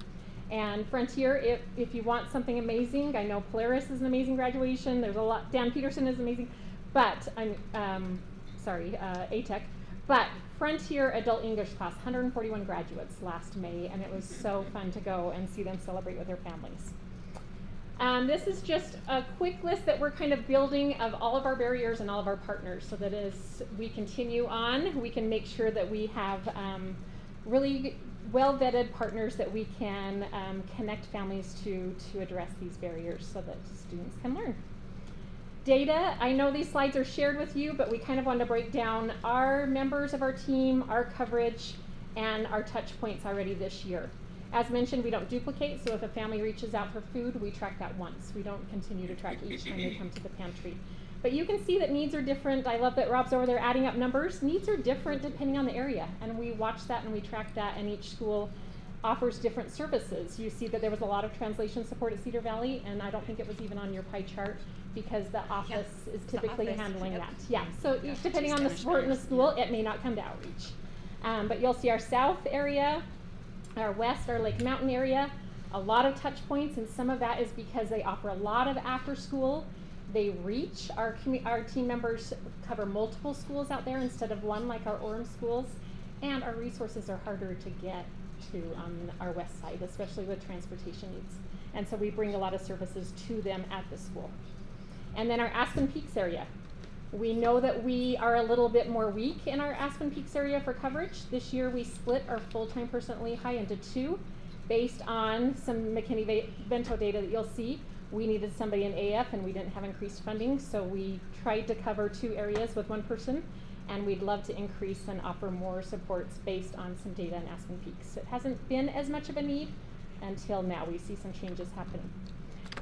And Frontier, if you want something amazing, I know Polaris is an amazing graduation. There's a lot, Dan Peterson is amazing, but ATEC. But Frontier Adult English class, 141 graduates last May, and it was so fun to go and see them celebrate with their families. This is just a quick list that we're kind of building of all of our barriers and all of our partners, so that as we continue on, we can make sure that we have really well-vetted partners that we can connect families to address these barriers so that students can learn. Data, I know these slides are shared with you, but we kind of want to break down our members of our team, our coverage, and our touch points already this year. As mentioned, we don't duplicate, so if a family reaches out for food, we track that once. We don't continue to track each time they come to the pantry. But you can see that needs are different. I love that Rob's over there adding up numbers. Needs are different depending on the area, and we watch that and we track that, and each school offers different services. You see that there was a lot of translation support at Cedar Valley, and I don't think it was even on your pie chart because the office is typically handling that. Yeah, so depending on the support in the school, it may not come to outreach. But you'll see our south area, our west, our Lake Mountain area, a lot of touch points, and some of that is because they offer a lot of after school. They reach, our team members cover multiple schools out there instead of one like our Orem schools, and our resources are harder to get to on our west side, especially with transportation needs. And so we bring a lot of services to them at the school. And then our Aspen Peaks area. We know that we are a little bit more weak in our Aspen Peaks area for coverage. This year we split our full-time person at Lehigh into two based on some McKinney-Vento data that you'll see. We needed somebody in AF and we didn't have increased funding, so we tried to cover two areas with one person, and we'd love to increase and offer more supports based on some data in Aspen Peaks. It hasn't been as much of a need until now. We see some changes happening.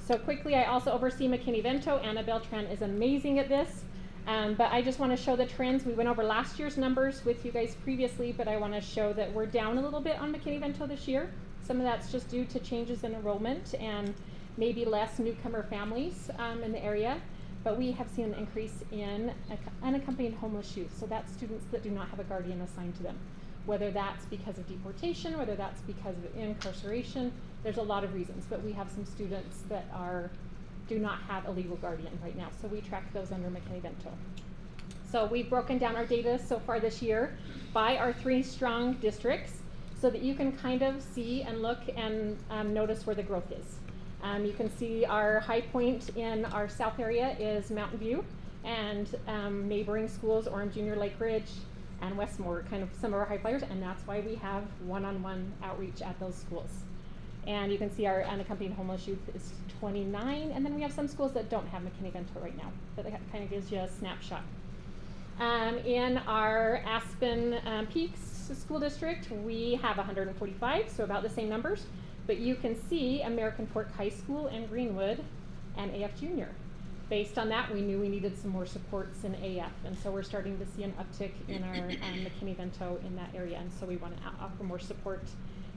So quickly, I also oversee McKinney-Vento. Anna Beltran is amazing at this, but I just want to show the trends. We went over last year's numbers with you guys previously, but I want to show that we're down a little bit on McKinney-Vento this year. Some of that's just due to changes in enrollment and maybe less newcomer families in the area, but we have seen an increase in unaccompanied homeless youth. So that's students that do not have a guardian assigned to them. Whether that's because of deportation, whether that's because of incarceration, there's a lot of reasons, but we have some students that do not have a legal guardian right now. So we track those under McKinney-Vento. So we've broken down our data so far this year by our 3 strong districts so that you can kind of see and look and notice where the growth is. You can see our high point in our south area is Mountain View, and neighboring schools, Orem Junior, Lake Ridge, and Westmore, kind of some of our high flyers, and that's why we have one-on-one outreach at those schools. And you can see our unaccompanied homeless youth is 29, and then we have some schools that don't have McKinney-Vento right now, but that kind of gives you a snapshot. In our Aspen Peaks School District, we have 145, so about the same numbers. But you can see American Fork High School and Greenwood and AF Junior. Based on that, we knew we needed some more supports in AF, and so we're starting to see an uptick in our McKinney-Vento in that area, and so we want to offer more support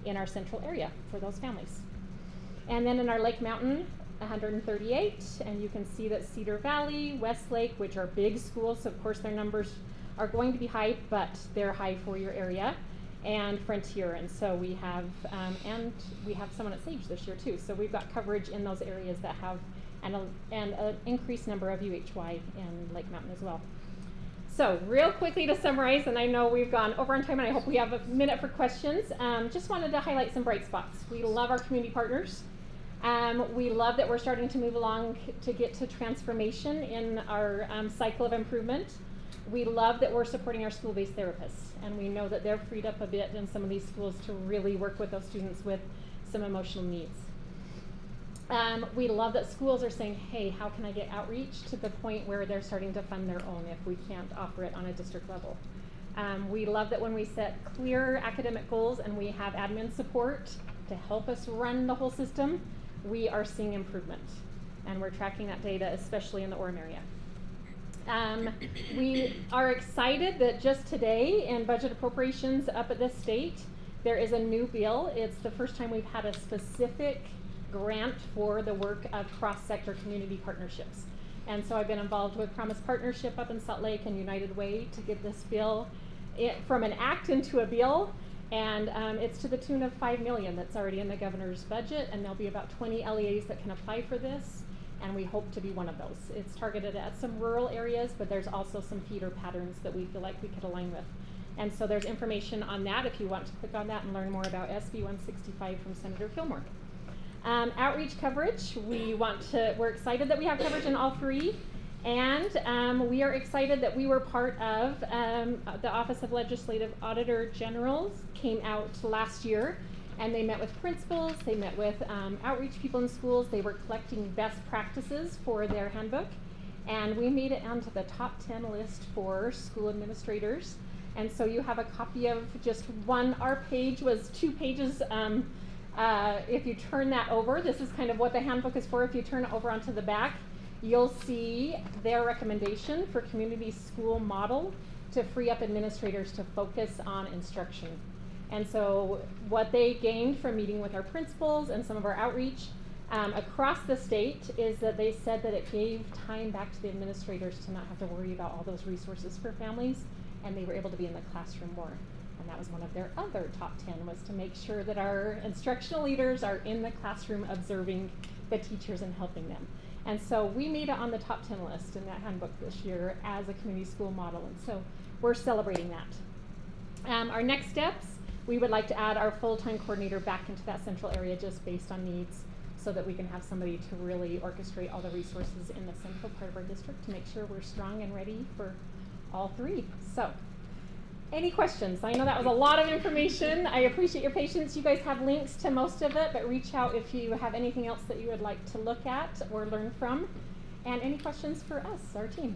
in our central area for those families. And then in our Lake Mountain, 138, and you can see that Cedar Valley, Westlake, which are big schools, so of course their numbers are going to be high, but they're high for your area, and Frontier, and so we have someone at Sage this year too. So we've got coverage in those areas that have an increased number of UHY in Lake Mountain as well. So real quickly to summarize, and I know we've gone over on time, and I hope we have a minute for questions. Just wanted to highlight some bright spots. We love our community partners. We love that we're starting to move along to get to transformation in our cycle of improvement. We love that we're supporting our school-based therapists, and we know that they're freed up a bit in some of these schools to really work with those students with some emotional needs. We love that schools are saying, hey, how can I get outreach, to the point where they're starting to fund their own if we can't offer it on a district level. We love that when we set clear academic goals and we have admin support to help us run the whole system, we are seeing improvement. And we're tracking that data, especially in the Orem area. We are excited that just today in budget appropriations up at this state, there is a new bill. It's the first time we've had a specific grant for the work of cross-sector community partnerships. And so I've been involved with Promise Partnership up in Salt Lake and United Way to get this bill from an act into a bill. And it's to the tune of $5 million that's already in the governor's budget, and there'll be about 20 LEAs that can apply for this, and we hope to be one of those. It's targeted at some rural areas, but there's also some feeder patterns that we feel like we could align with. And so there's information on that if you want to click on that and learn more about SB 165 from Senator Fillmore. Outreach coverage, we're excited that we have coverage in all three, and we are excited that we were part of the Office of Legislative Auditor Generals came out last year, and they met with principals, they met with outreach people in schools, they were collecting best practices for their handbook, and we made it onto the top 10 list for school administrators. And so you have a copy of just one. Our page was 2 pages. If you turn that over, this is kind of what the handbook is for. If you turn it over onto the back, you'll see their recommendation for community school model to free up administrators to focus on instruction. And so what they gained from meeting with our principals and some of our outreach across the state is that they said that it gave time back to the administrators to not have to worry about all those resources for families, and they were able to be in the classroom more. And that was one of their other top 10, was to make sure that our instructional leaders are in the classroom observing the teachers and helping them. And so we made it on the top 10 list in that handbook this year as a community school model, and so we're celebrating that. Our next steps, we would like to add our full-time coordinator back into that central area just based on needs, so that we can have somebody to really orchestrate all the resources in the central part of our district to make sure we're strong and ready for all three. So, any questions? I know that was a lot of information. I appreciate your patience. You guys have links to most of it, but reach out if you have anything else that you would like to look at or learn from. And any questions for us, our team?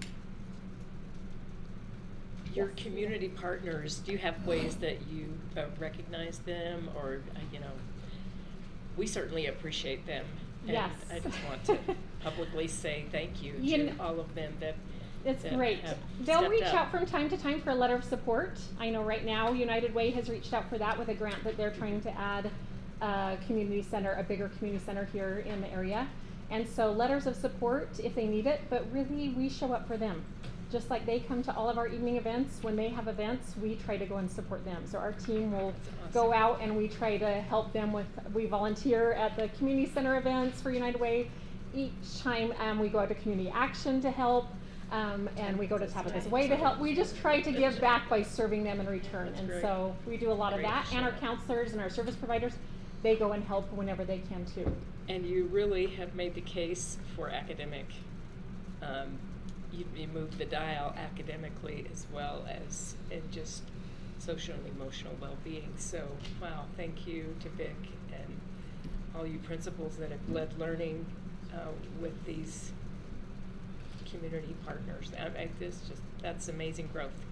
Your community partners, do you have ways that you recognize them, or, we certainly appreciate them. And Yes. I just want to publicly say thank you You to all of them that It's that great. have They'll stepped reach up. out from time to time for a letter of support. I know right now United Way has reached out for that with a grant that they're trying to add a community center, a bigger community center here in the area. And so letters of support if they need it, but really we show up for them. Just like they come to all of our evening events, when they have events, we try to go and support them. So our team will go out and we try to help them with, we volunteer at the community center events for United Way. Each time we go out to community action to help. And we go to Tabitha's Way to help. We just try to give back by serving them in return. That's And great. so we do a lot of Great that. to And our show. counselors and our service providers, they go and help whenever they can too. And you really have made the case for academic, you moved the dial academically as well as in just social and emotional well-being. So, wow, thank you to Vic and all you principals that have led learning with these community partners. That's amazing growth.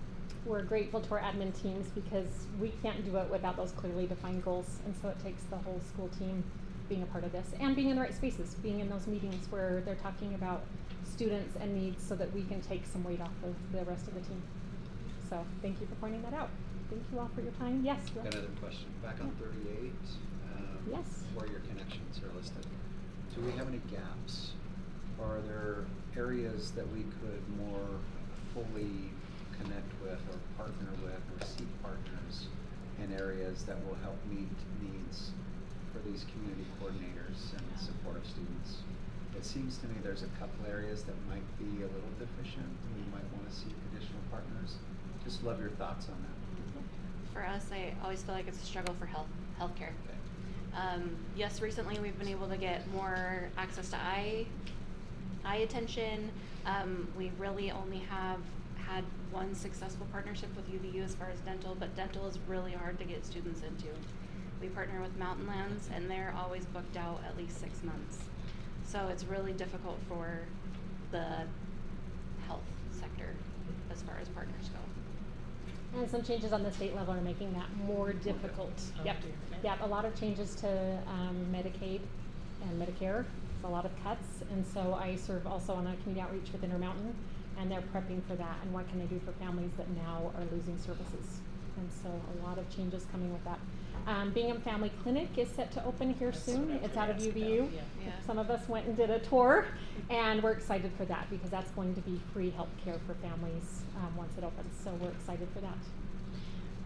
We're grateful to our admin teams because we can't do it without those clearly defined goals. And so it takes the whole school team being a part of this and being in the right spaces, being in those meetings where they're talking about students and needs so that we can take some weight off of the rest of the team. So thank you for pointing that out. Thank you all for your time. Yes? Will? Got another question. Back on 38, Yes. where your connections are listed. Do we have any gaps? Or are there areas that we could more fully connect with or partner with or seek partners in areas that will help meet needs for these community coordinators and support of students? It seems to me there's a couple areas that might be a little deficient and we might want to seek additional partners. Just love your thoughts on that. For us, I always feel like it's a struggle for healthcare. Okay. Yes, recently we've been able to get more access to eye attention. We really only have had one successful partnership with UVU as far as dental, but dental is really hard to get students into. We partner with Mountain Lands, and they're always booked out at least 6 months. So it's really difficult for the health sector as far as partners go. And some changes on the state level are making that more difficult. Oh, Yep. dear. Yep. A lot of changes to Medicaid and Medicare. It's a lot of cuts. And so I serve also on a community outreach with Intermountain, and they're prepping for that and what can they do for families that now are losing services. And so a lot of changes coming with that. Bingham Family Clinic is set to open here That's soon. what I It's was out of gonna ask UVU. about, yeah. Some of us went and did a tour, and we're excited for that because that's going to be free health care for families once it opens. So we're excited for that.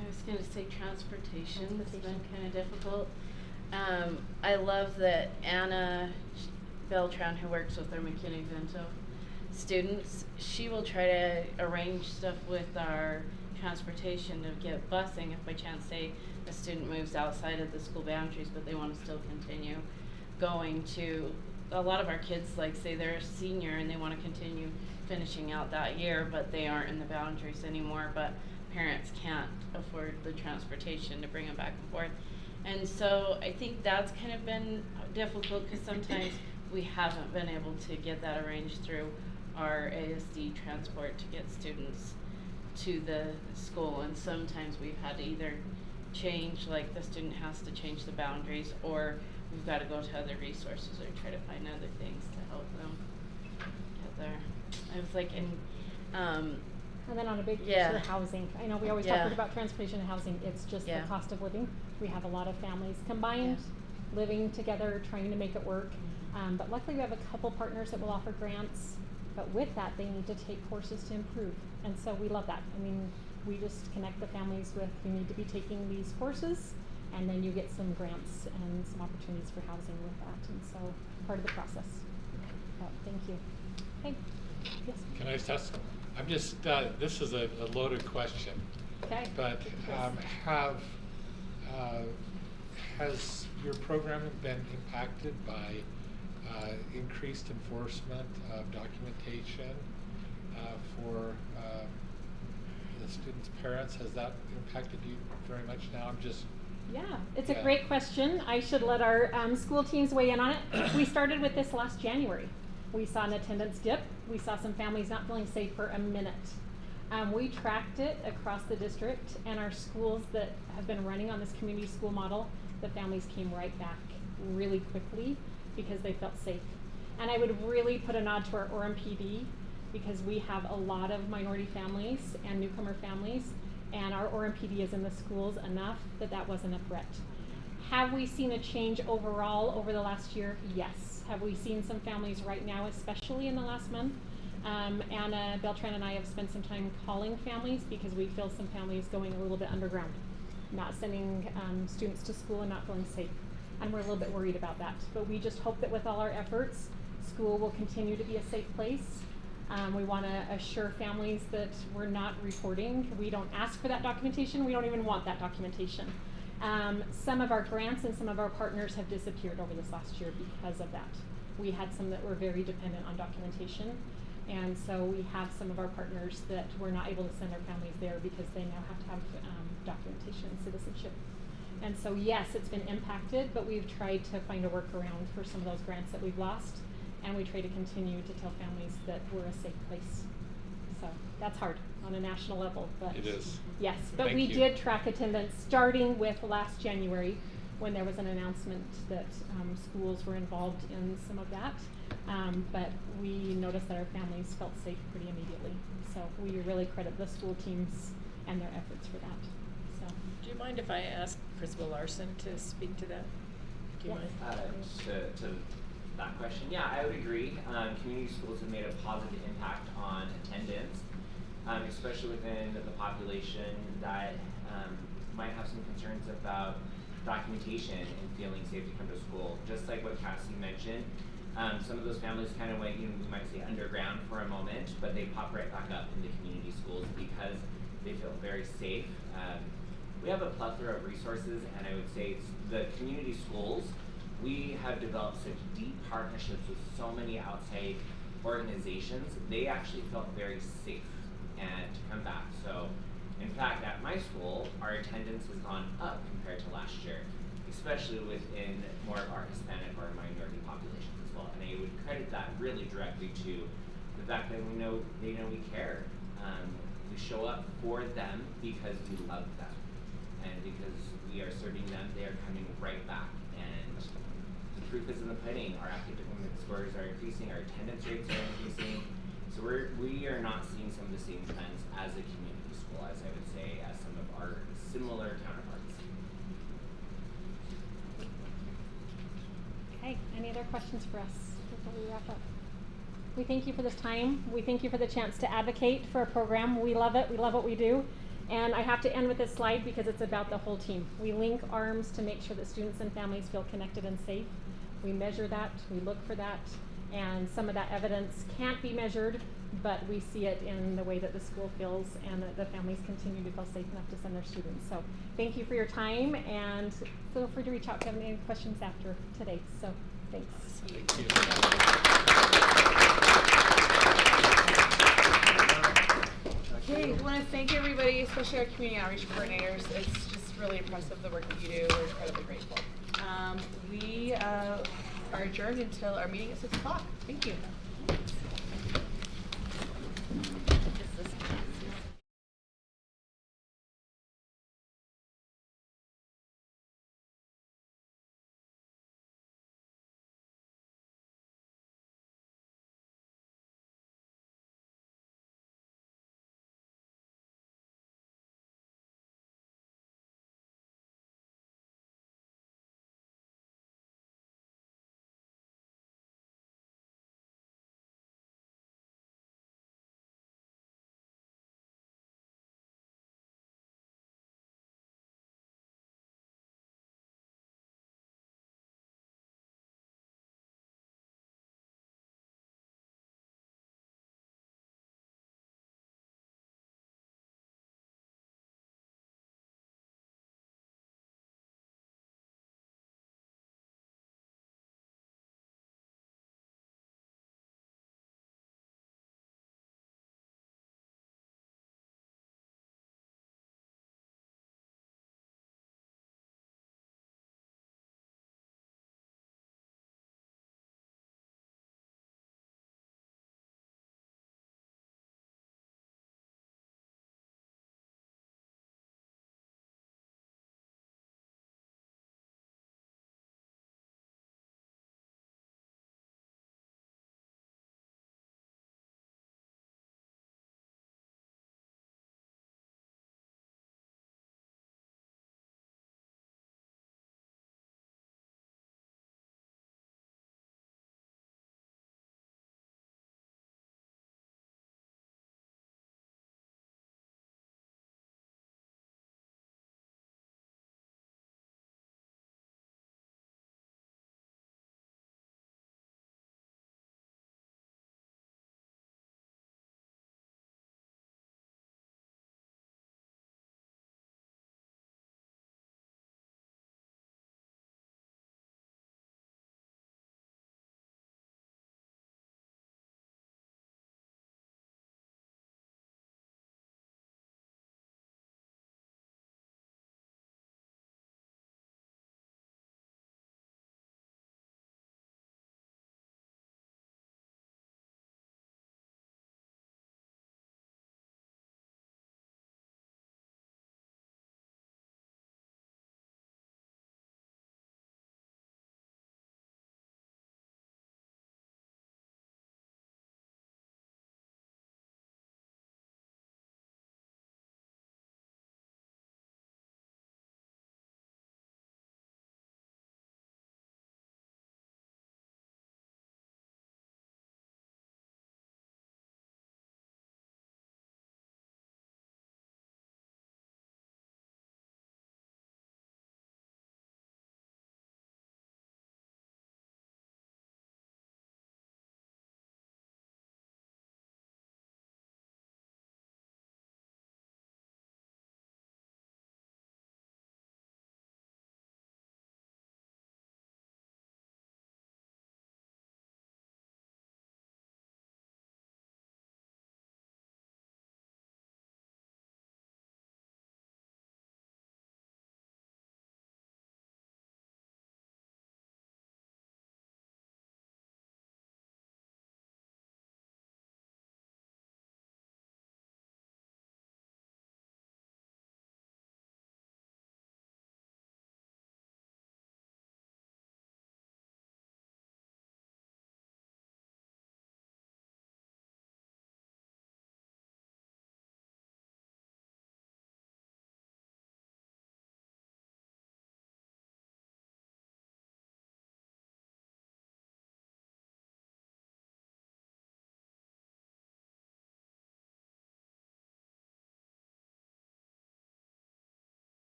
I was going to say transportation has been kind of difficult. I love that Anna Beltran, who works with our McKinney-Vento students, she will try to arrange stuff with our transportation to get busing if by chance, say, a student moves outside of the school boundaries, but they want to still continue going to, a lot of our kids, like, say they're a senior and they want to continue finishing out that year, but they aren't in the boundaries anymore, but parents can't afford the transportation to bring them back and forth. And so I think that's kind of been difficult because sometimes we haven't been able to get that arranged through our ASD transport to get students to the school, and sometimes we've had to either change, like the student has to change the boundaries, or we've got to go to other resources or try to find other things to help them get there. I was like, And then on a big Yeah. picture, housing. I know we always Yeah. talk about transportation and housing. It's just Yeah. the cost of living. We have a lot of families combined, living together, trying to make it work. But luckily we have a couple partners that will offer grants. But with that, they need to take courses to improve. And so we love that. I mean, we just connect the families with, you need to be taking these courses, and then you get some grants and some opportunities for housing with that. And so part of the process. But thank you. Okay. Yes. Can I just ask, I'm just, this is a loaded question, Okay. but has your programming been impacted by increased enforcement of documentation for the students' parents? Has that impacted you very much now? I'm just. Yeah, it's a Yeah. great question. I should let our school teams weigh in on it. We started with this last January. We saw an attendance dip. We saw some families not feeling safe for a minute. We tracked it across the district, and our schools that have been running on this community school model, the families came right back really quickly because they felt safe. And I would really put a nod to our Orem PD because we have a lot of minority families and newcomer families, and our Orem PD is in the schools enough that that wasn't a threat. Have we seen a change overall over the last year? Yes. Have we seen some families right now, especially in the last month? Anna Beltran and I have spent some time calling families because we feel some families going a little bit underground, not sending students to school and not feeling safe. And we're a little bit worried about that. But we just hope that with all our efforts, school will continue to be a safe place. We want to assure families that we're not reporting. We don't ask for that documentation. We don't even want that documentation. Some of our grants and some of our partners have disappeared over this last year because of that. We had some that were very dependent on documentation. And so we have some of our partners that we're not able to send our families there because they now have to have documentation and citizenship. And so yes, it's been impacted, but we've tried to find a workaround for some of those grants that we've lost. And we try to continue to tell families that we're a safe place. So that's hard on a national level, but It is. yes, but Thank we you. did track attendance starting with last January when there was an announcement that schools were involved in some of that. But we noticed that our families felt safe pretty immediately. So we really credit the school teams and their efforts for that. So Do you mind if I ask Principal Larson to speak to that? Do you Yes. mind? To that question, yeah, I would agree. Community schools have made a positive impact on attendance, especially within the population that might have some concerns about documentation and feeling safe to come to school. Just like what Cassie mentioned, some of those families kind of went, we might say underground for a moment, but they pop right back up in the community schools because they feel very safe. We have a plethora of resources, and I would say the community schools, we have developed such deep partnerships with so many outside organizations. They actually felt very safe and to come back. So, in fact, at my school, our attendance has gone up compared to last year, especially within more of our Hispanic or minority populations as well. And I would credit that really directly to the fact that they know we care. We show up for them because we love them, and because we are serving them, they are coming right back. And the proof is in the pudding. Our academic scores are increasing, our attendance rates are increasing. So we are not seeing some of the same trends as a community school, as I would say, as some of our similar counterparts. Okay, any other questions for us before we wrap up? We thank you for this time. We thank you for the chance to advocate for a program. We love it. We love what we do. And I have to end with this slide because it's about the whole team. We link arms to make sure that students and families feel connected and safe. We measure that, we look for that, and some of that evidence can't be measured, but we see it in the way that the school feels and that the families continue to feel safe enough to send their students. So thank you for your time, and feel free to reach out if you have any questions after today. So thanks. Thank you. Okay, I want to thank everybody, especially our community outreach coordinators. It's just really impressive the work that you do. We're incredibly grateful. We are adjourned until our meeting at 6 o'clock. Thank you.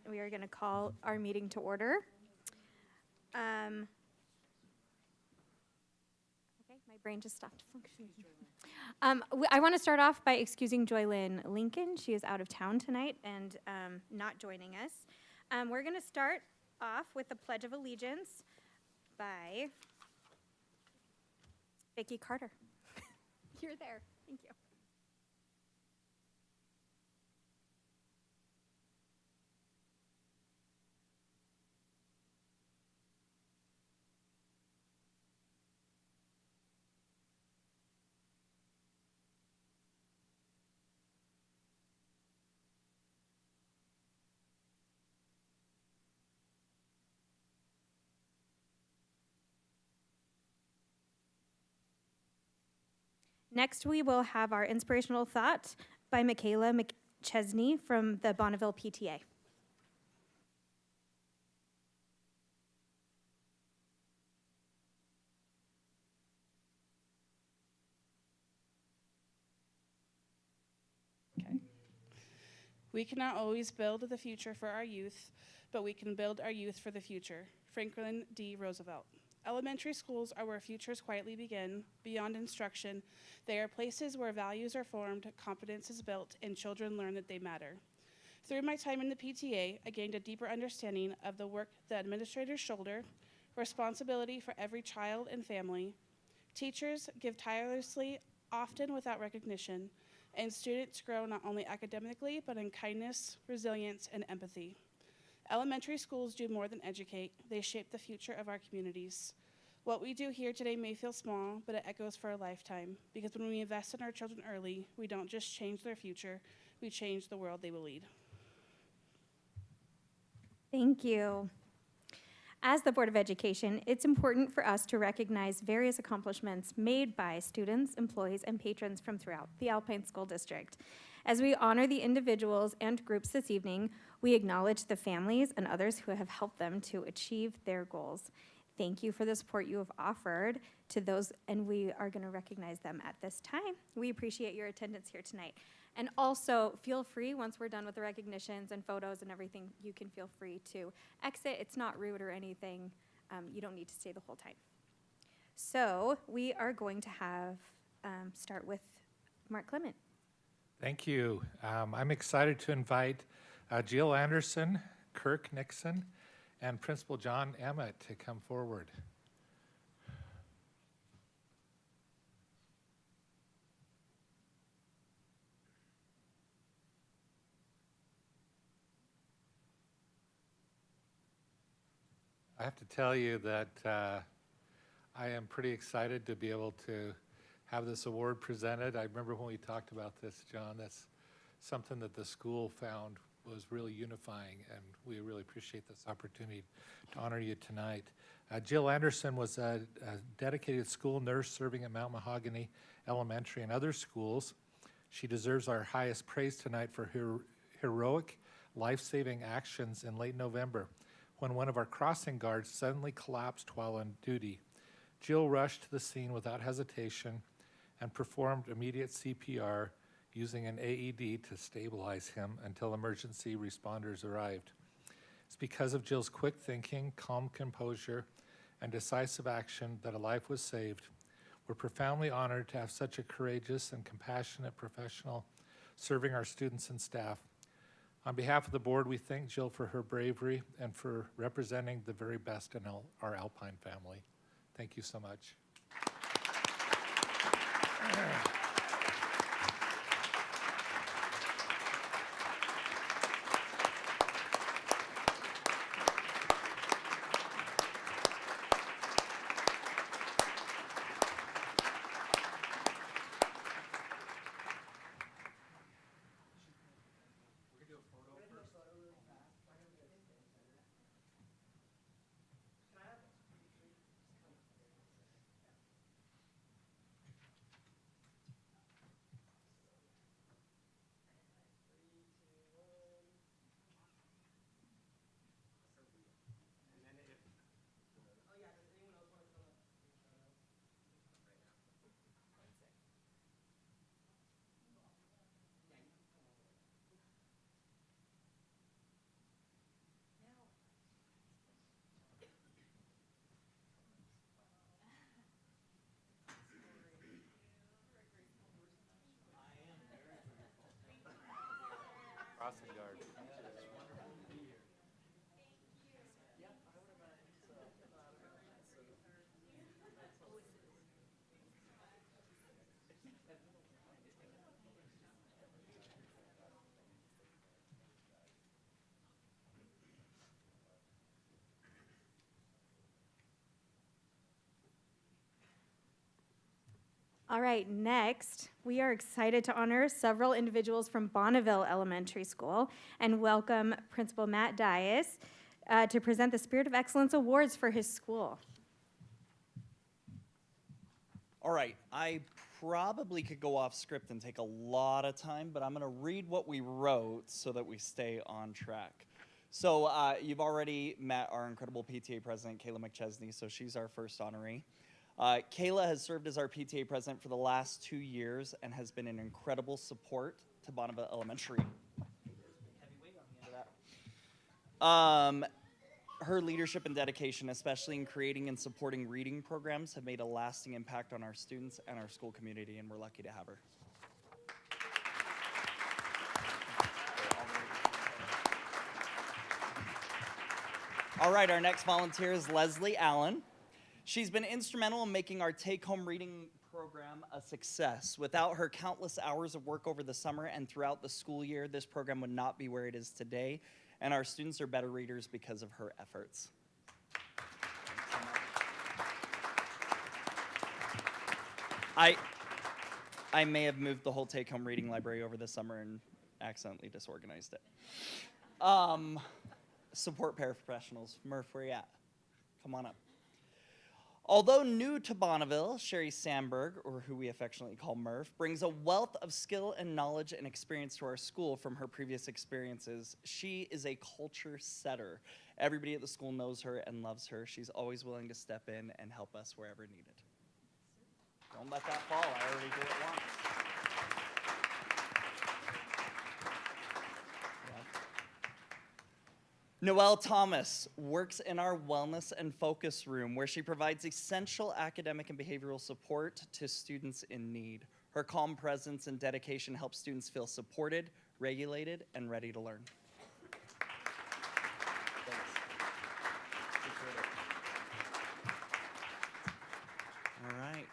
We are going to call our meeting to order. Okay, my brain just stopped functioning. I want to start off by excusing Joylyn Lincoln. She is out of town tonight and not joining us. We're going to start off with the Pledge of Allegiance by Vicki Carter. You're there. Thank you. Next, we will have our inspirational thought by Michaela McChesney from the Bonneville PTA. Okay. We cannot always build the future for our youth, but we can build our youth for the future. Franklin D. Roosevelt. Elementary schools are where futures quietly begin. Beyond instruction, they are places where values are formed, confidence is built, and children learn that they matter. Through my time in the PTA, I gained a deeper understanding of the work the administrators shoulder, responsibility for every child and family. Teachers give tirelessly, often without recognition, and students grow not only academically, but in kindness, resilience, and empathy. Elementary schools do more than educate. They shape the future of our communities. What we do here today may feel small, but it echoes for a lifetime, because when we invest in our children early, we don't just change their future, we change the world they will lead. Thank you. As the Board of Education, it's important for us to recognize various accomplishments made by students, employees, and patrons from throughout the Alpine School District. As we honor the individuals and groups this evening, we acknowledge the families and others who have helped them to achieve their goals. Thank you for the support you have offered to those, and we are going to recognize them at this time. We appreciate your attendance here tonight. And also, feel free, once we're done with the recognitions and photos and everything, you can feel free to exit. It's not rude or anything. You don't need to stay the whole time. So we are going to have start with Mark Clement. Thank you. I'm excited to invite Jill Anderson, Kirk Nixon, and Principal John Emmett to come forward. I have to tell you that I am pretty excited to be able to have this award presented. I remember when we talked about this, John, that's something that the school found was really unifying, and we really appreciate this opportunity to honor you tonight. Jill Anderson was a dedicated school nurse serving at Mount Mahogany Elementary and other schools. She deserves our highest praise tonight for her heroic, life-saving actions in late November, when one of our crossing guards suddenly collapsed while on duty. Jill rushed to the scene without hesitation and performed immediate CPR using an AED to stabilize him until emergency responders arrived. It's because of Jill's quick thinking, calm composure, and decisive action that a life was saved. We're profoundly honored to have such a courageous and compassionate professional serving our students and staff. On behalf of the board, we thank Jill for her bravery and for representing the very best in our Alpine family. Thank you so much. All right, next, we are excited to honor several individuals from Bonneville Elementary School and welcome Principal Matt Dias to present the Spirit of Excellence Awards for his school. All right, I probably could go off script and take a lot of time, but I'm going to read what we wrote so that we stay on track. So you've already met our incredible PTA president, Kayla McChesney, so she's our first honoree. Kayla has served as our PTA president for the last 2 years and has been an incredible support to Bonneville Elementary. Her leadership and dedication, especially in creating and supporting reading programs, have made a lasting impact on our students and our school community, and we're lucky to have her. All right, our next volunteer is Leslie Allen. She's been instrumental in making our take-home reading program a success. Without her countless hours of work over the summer and throughout the school year, this program would not be where it is today, and our students are better readers because of her efforts. I may have moved the whole take-home reading library over the summer and accidentally disorganized it. Support paraprofessionals. Murph, where you at? Come on up. Although new to Bonneville, Sherry Sandberg, or who we affectionately call Murph, brings a wealth of skill and knowledge and experience to our school from her previous experiences. She is a culture setter. Everybody at the school knows her and loves her. She's always willing to step in and help us wherever needed. Don't let that fall. I already did it once. Noelle Thomas works in our wellness and focus room where she provides essential academic and behavioral support to students in need. Her calm presence and dedication help students feel supported, regulated, and ready to learn. Thanks. Appreciate it. All right,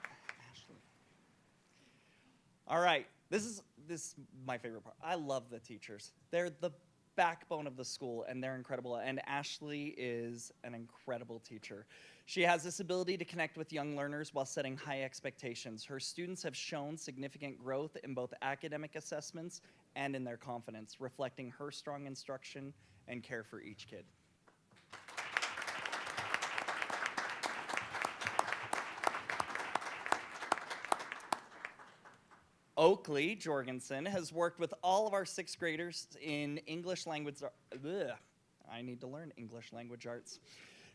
Ashley. All right, this is my favorite part. I love the teachers. They're the backbone of the school, and they're incredible. And Ashley is an incredible teacher. She has this ability to connect with young learners while setting high expectations. Her students have shown significant growth in both academic assessments and in their confidence, reflecting her strong instruction and care for each kid. Oakley Jorgensen has worked with all of our 6th graders in English language. I need to learn English language arts.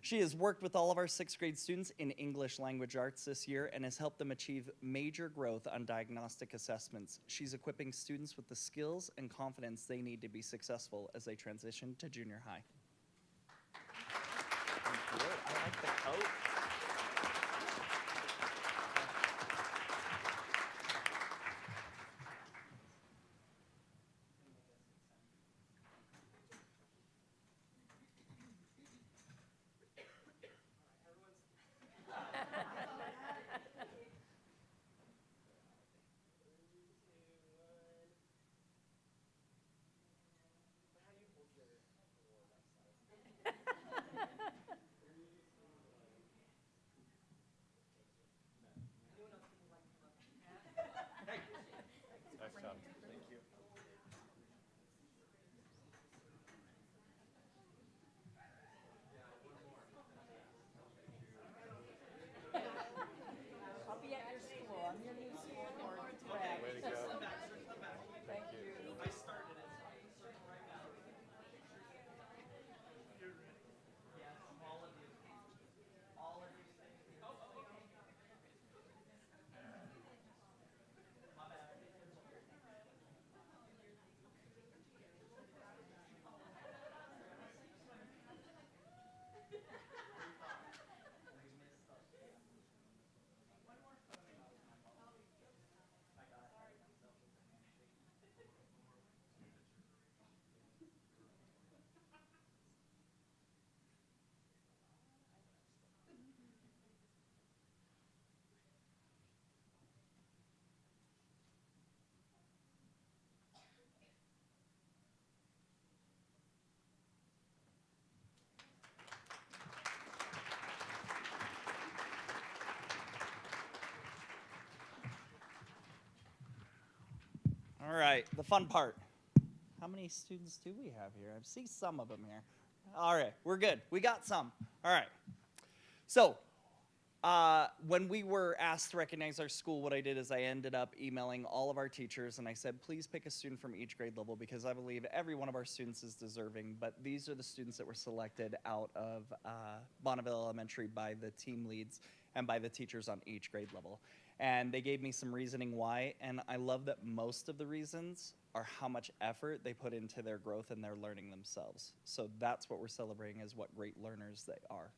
She has worked with all of our 6th grade students in English language arts this year and has helped them achieve major growth on diagnostic assessments. She's equipping students with the skills and confidence they need to be successful as they transition to junior high. Thank you. I like the coat. All right, the fun part. How many students do we have here? I see some of them here. All right, we're good. We got some. All right. So, when we were asked to recognize our school, what I did is I ended up emailing all of our teachers and I said, please pick a student from each grade level because I believe every one of our students is deserving, but these are the students that were selected out of Bonneville Elementary by the team leads and by the teachers on each grade level. And they gave me some reasoning why, and I love that most of the reasons are how much effort they put into their growth and their learning themselves. So that's what we're celebrating, is what great learners they are.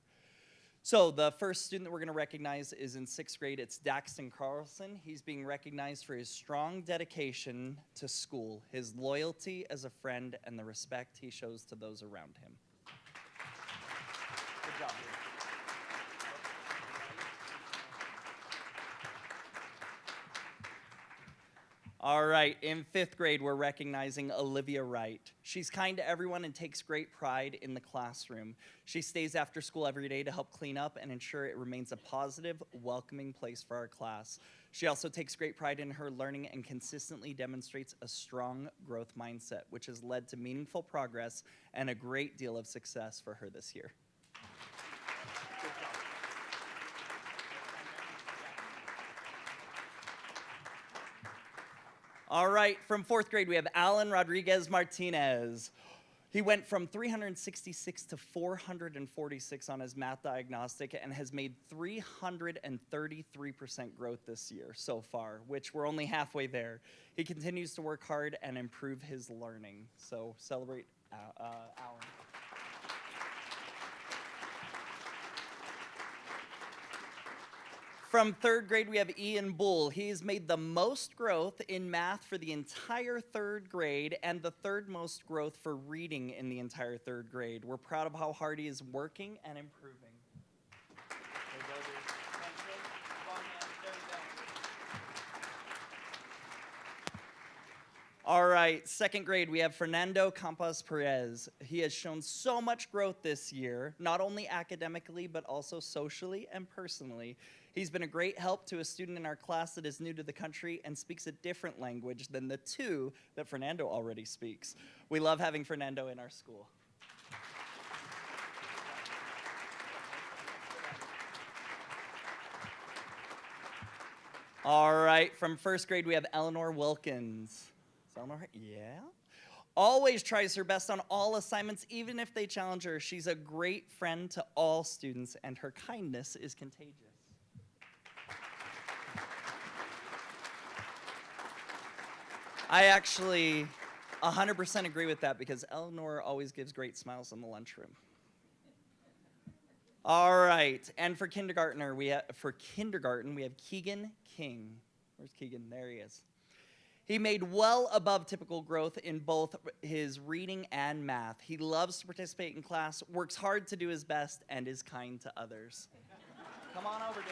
So the first student that we're going to recognize is in 6th grade. It's Daxton Carlson. He's being recognized for his strong dedication to school, his loyalty as a friend, and the respect he shows to those around him. Good job, dude. All right, in 5th grade, we're recognizing Olivia Wright. She's kind to everyone and takes great pride in the classroom. She stays after school every day to help clean up and ensure it remains a positive, welcoming place for our class. She also takes great pride in her learning and consistently demonstrates a strong growth mindset, which has led to meaningful progress and a great deal of success for her this year. All right, from 4th grade, we have Alan Rodriguez Martinez. He went from 366 to 446 on his math diagnostic and has made 333% growth this year so far, which we're only halfway there. He continues to work hard and improve his learning. So celebrate Alan. From 3rd grade, we have Ian Bull. He's made the most growth in math for the entire 3rd grade and the 3rd most growth for reading in the entire 3rd grade. We're proud of how hard he is working and improving. All right, 2nd grade, we have Fernando Campas Perez. He has shown so much growth this year, not only academically, but also socially and personally. He's been a great help to a student in our class that is new to the country and speaks a different language than the 2 that Fernando already speaks. We love having Fernando in our school. All right, from 1st grade, we have Eleanor Wilkins. Eleanor, yeah. Always tries her best on all assignments, even if they challenge her. She's a great friend to all students, and her kindness is contagious. I actually 100% agree with that because Eleanor always gives great smiles in the lunchroom. All right, and for kindergarten, we have Keegan King. Where's Keegan? There he is. He made well above typical growth in both his reading and math. He loves to participate in class, works hard to do his best, and is kind to others. Come on over, dude.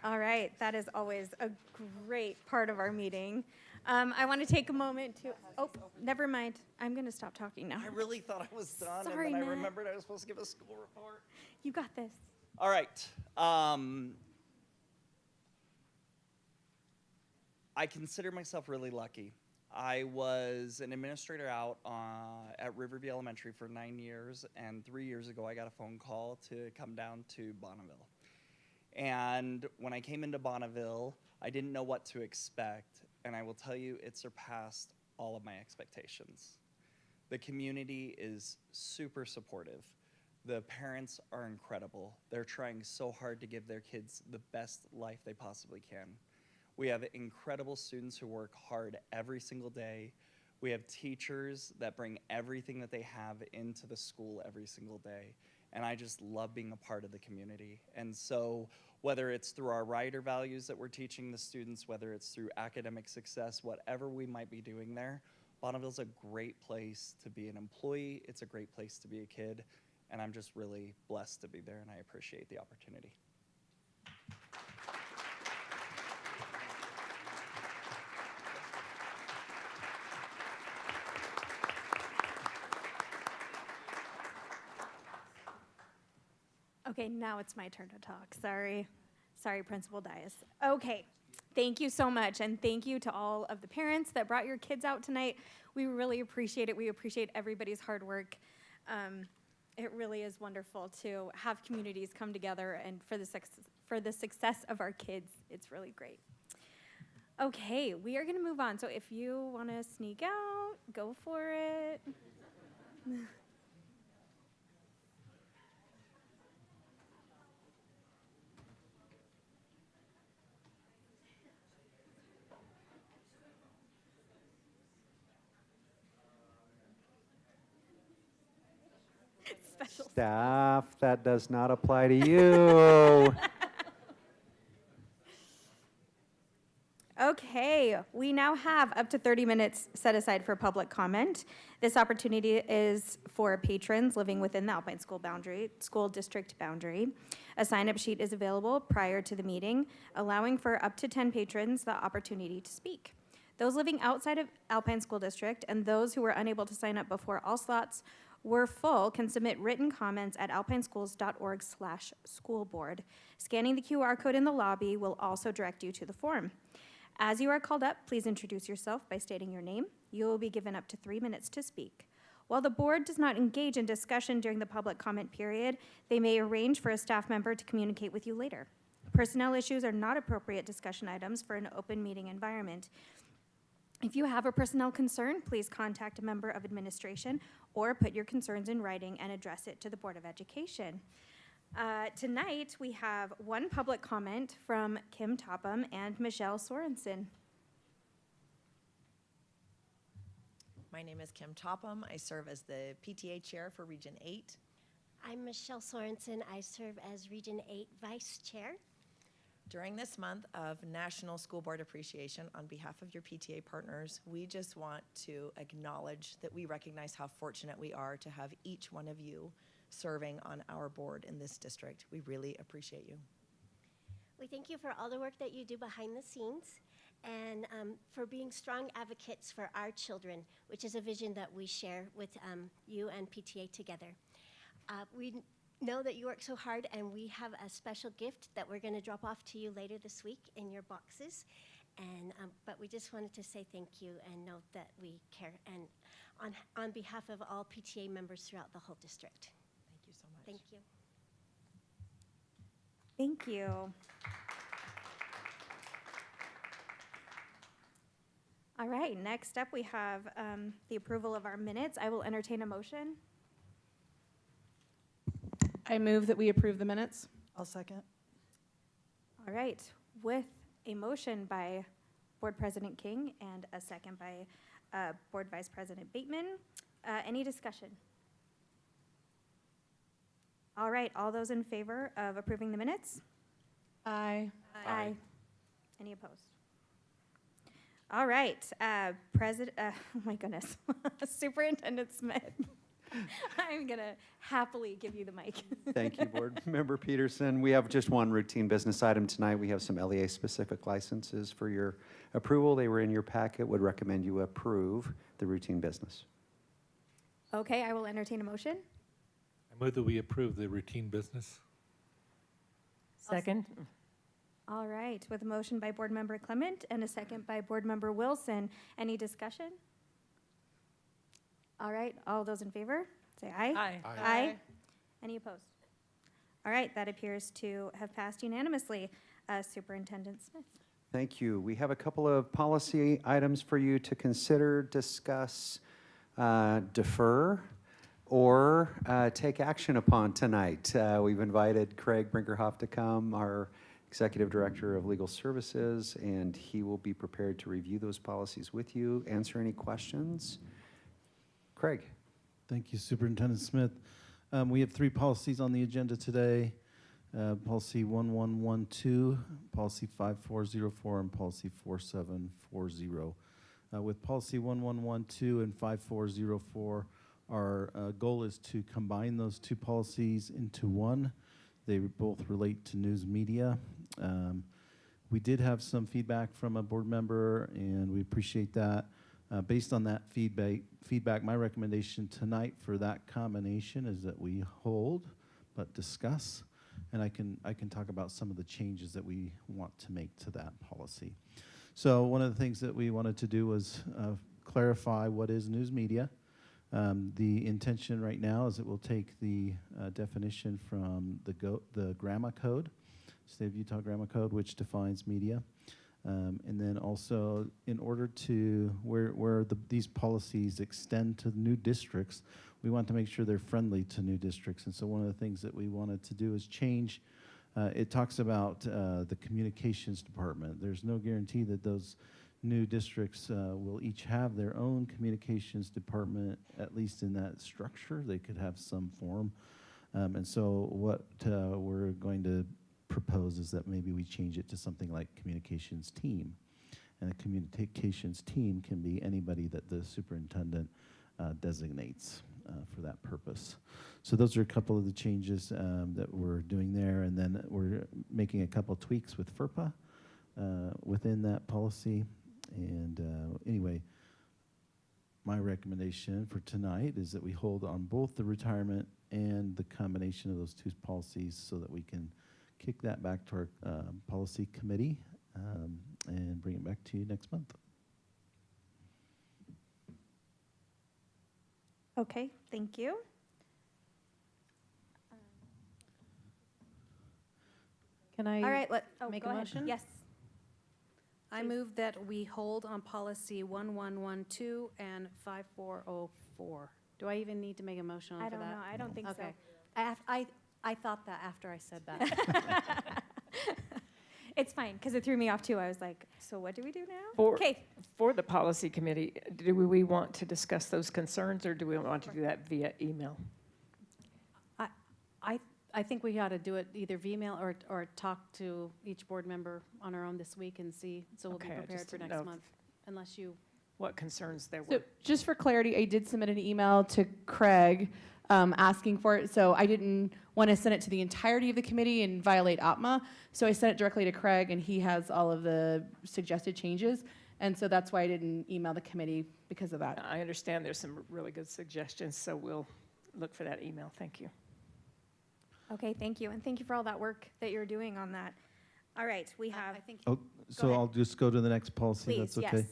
All right, that is always a great part of our meeting. I want to take a moment to, oh, never mind. I'm going to stop talking now. I really thought I was done, Sorry, and then I Matt. remembered I was supposed to give a school report. You got this. All right. I consider myself really lucky. I was an administrator out at Riverview Elementary for 9 years, and 3 years ago I got a phone call to come down to Bonneville. And when I came into Bonneville, I didn't know what to expect, and I will tell you, it surpassed all of my expectations. The community is super supportive. The parents are incredible. They're trying so hard to give their kids the best life they possibly can. We have incredible students who work hard every single day. We have teachers that bring everything that they have into the school every single day. And I just love being a part of the community. And so whether it's through our Rider values that we're teaching the students, whether it's through academic success, whatever we might be doing there, Bonneville's a great place to be an employee. It's a great place to be a kid. And I'm just really blessed to be there, and I appreciate the opportunity. Okay, now it's my turn to talk. Sorry, Principal Dias. Okay, thank you so much, and thank you to all of the parents that brought your kids out tonight. We really appreciate it. We appreciate everybody's hard work. It really is wonderful to have communities come together, and for the success of our kids, it's really great. Okay, we are going to move on. So if you want to sneak out, go for it. Special Staff, that does not apply to you. Okay, we now have up to 30 minutes set aside for public comment. This opportunity is for patrons living within the Alpine school district boundary. A sign-up sheet is available prior to the meeting, allowing for up to 10 patrons the opportunity to speak. Those living outside of Alpine School District and those who were unable to sign up before all slots were full can submit written comments at alpineschools.org/schoolboard. Scanning the QR code in the lobby will also direct you to the form. As you are called up, please introduce yourself by stating your name. You will be given up to 3 minutes to speak. While the board does not engage in discussion during the public comment period, they may arrange for a staff member to communicate with you later. Personnel issues are not appropriate discussion items for an open meeting environment. If you have a personnel concern, please contact a member of administration or put your concerns in writing and address it to the Board of Education. Tonight, we have one public comment from Kim Topham and Michelle Sorensen. My name is Kim Topham. I serve as the PTA chair for Region 8. I'm Michelle Sorensen. I serve as Region 8 Vice Chair. During this month of National School Board Appreciation, on behalf of your PTA partners, we just want to acknowledge that we recognize how fortunate we are to have each one of you serving on our board in this district. We really appreciate you. We thank you for all the work that you do behind the scenes and for being strong advocates for our children, which is a vision that we share with you and PTA together. We know that you work so hard, and we have a special gift that we're going to drop off to you later this week in your boxes. And but we just wanted to say thank you and note that we care, and on behalf of all PTA members throughout the whole district. Thank you so much. Thank you. Thank you. All right, next up we have the approval of our minutes. I will entertain a motion. I move that we approve the minutes. I'll second. All right, with a motion by Board President King and a second by Board Vice President Bateman, any discussion? All right, all those in favor of approving the minutes? Aye. Aye. Any opposed? All right, oh my goodness, Superintendent Smith. I'm going to happily give you the mic. Thank you, Board Member Peterson. We have just one routine business item tonight. We have some LEA-specific licenses for your approval. They were in your packet. Would recommend you approve the routine business. Okay, I will entertain a motion. I move that we approve the routine business. Second. All right, with a motion by Board Member Clement and a second by Board Member Wilson. Any discussion? All right, all those in favor, say aye. Aye. Aye. Aye. Any opposed? All right, that appears to have passed unanimously. Superintendent Smith. Thank you. We have a couple of policy items for you to consider, discuss, defer, or take action upon tonight. We've invited Craig Brinkerhoff to come, our Executive Director of Legal Services, and he will be prepared to review those policies with you, answer any questions. Craig. Thank you, Superintendent Smith. We have 3 policies on the agenda today. Policy 1112, Policy 5404, and Policy 4740. With Policy 1112 and 5404, our goal is to combine those 2 policies into one. They both relate to news media. We did have some feedback from a board member, and we appreciate that. Based on that feedback, my recommendation tonight for that combination is that we hold, but discuss, and I can talk about some of the changes that we want to make to that policy. So one of the things that we wanted to do was clarify what is news media. The intention right now is that we'll take the definition from the Grammar Code, State of Utah Grammar Code, which defines media. And then also, in order to, where these policies extend to new districts, we want to make sure they're friendly to new districts. And so one of the things that we wanted to do is change, it talks about the communications department. There's no guarantee that those new districts will each have their own communications department, at least in that structure. They could have some form. And so what we're going to propose is that maybe we change it to something like communications team. And a communications team can be anybody that the superintendent designates for that purpose. So those are a couple of the changes that we're doing there. And then we're making a couple tweaks with FERPA within that policy. And anyway, my recommendation for tonight is that we hold on both the retirement and the combination of those 2 policies so that we can kick that back to our policy committee and bring it back to you next month. Okay, thank you. Can I All right, make go a ahead. motion? Yes. I move that we hold on policy 1112 and 5404. Do I even need to make a motion for that? I don't know. I don't think Okay. so. I thought that after I said that. It's fine, because it threw me off too. I was like, so what do we do now? For, Okay. for the policy committee, do we want to discuss those concerns, or do we want to do that via email? I think we ought to do it either via email or talk to each board member on our own this week and see, so we'll be Okay, I prepared just for didn't next know month, unless you. What concerns there So were? just for clarity, I did submit an email to Craig asking for it. So I didn't want to send it to the entirety of the committee and violate OPMA. So I sent it directly to Craig, and he has all of the suggested changes. And so that's why I didn't email the committee, because of that. I understand there's some really good suggestions, so we'll look for that email. Thank you. Okay, thank you. And thank you for all that work that you're doing on that. All right, we have. I think. Oh, so ahead. I'll just go to the next policy. Please, That's okay.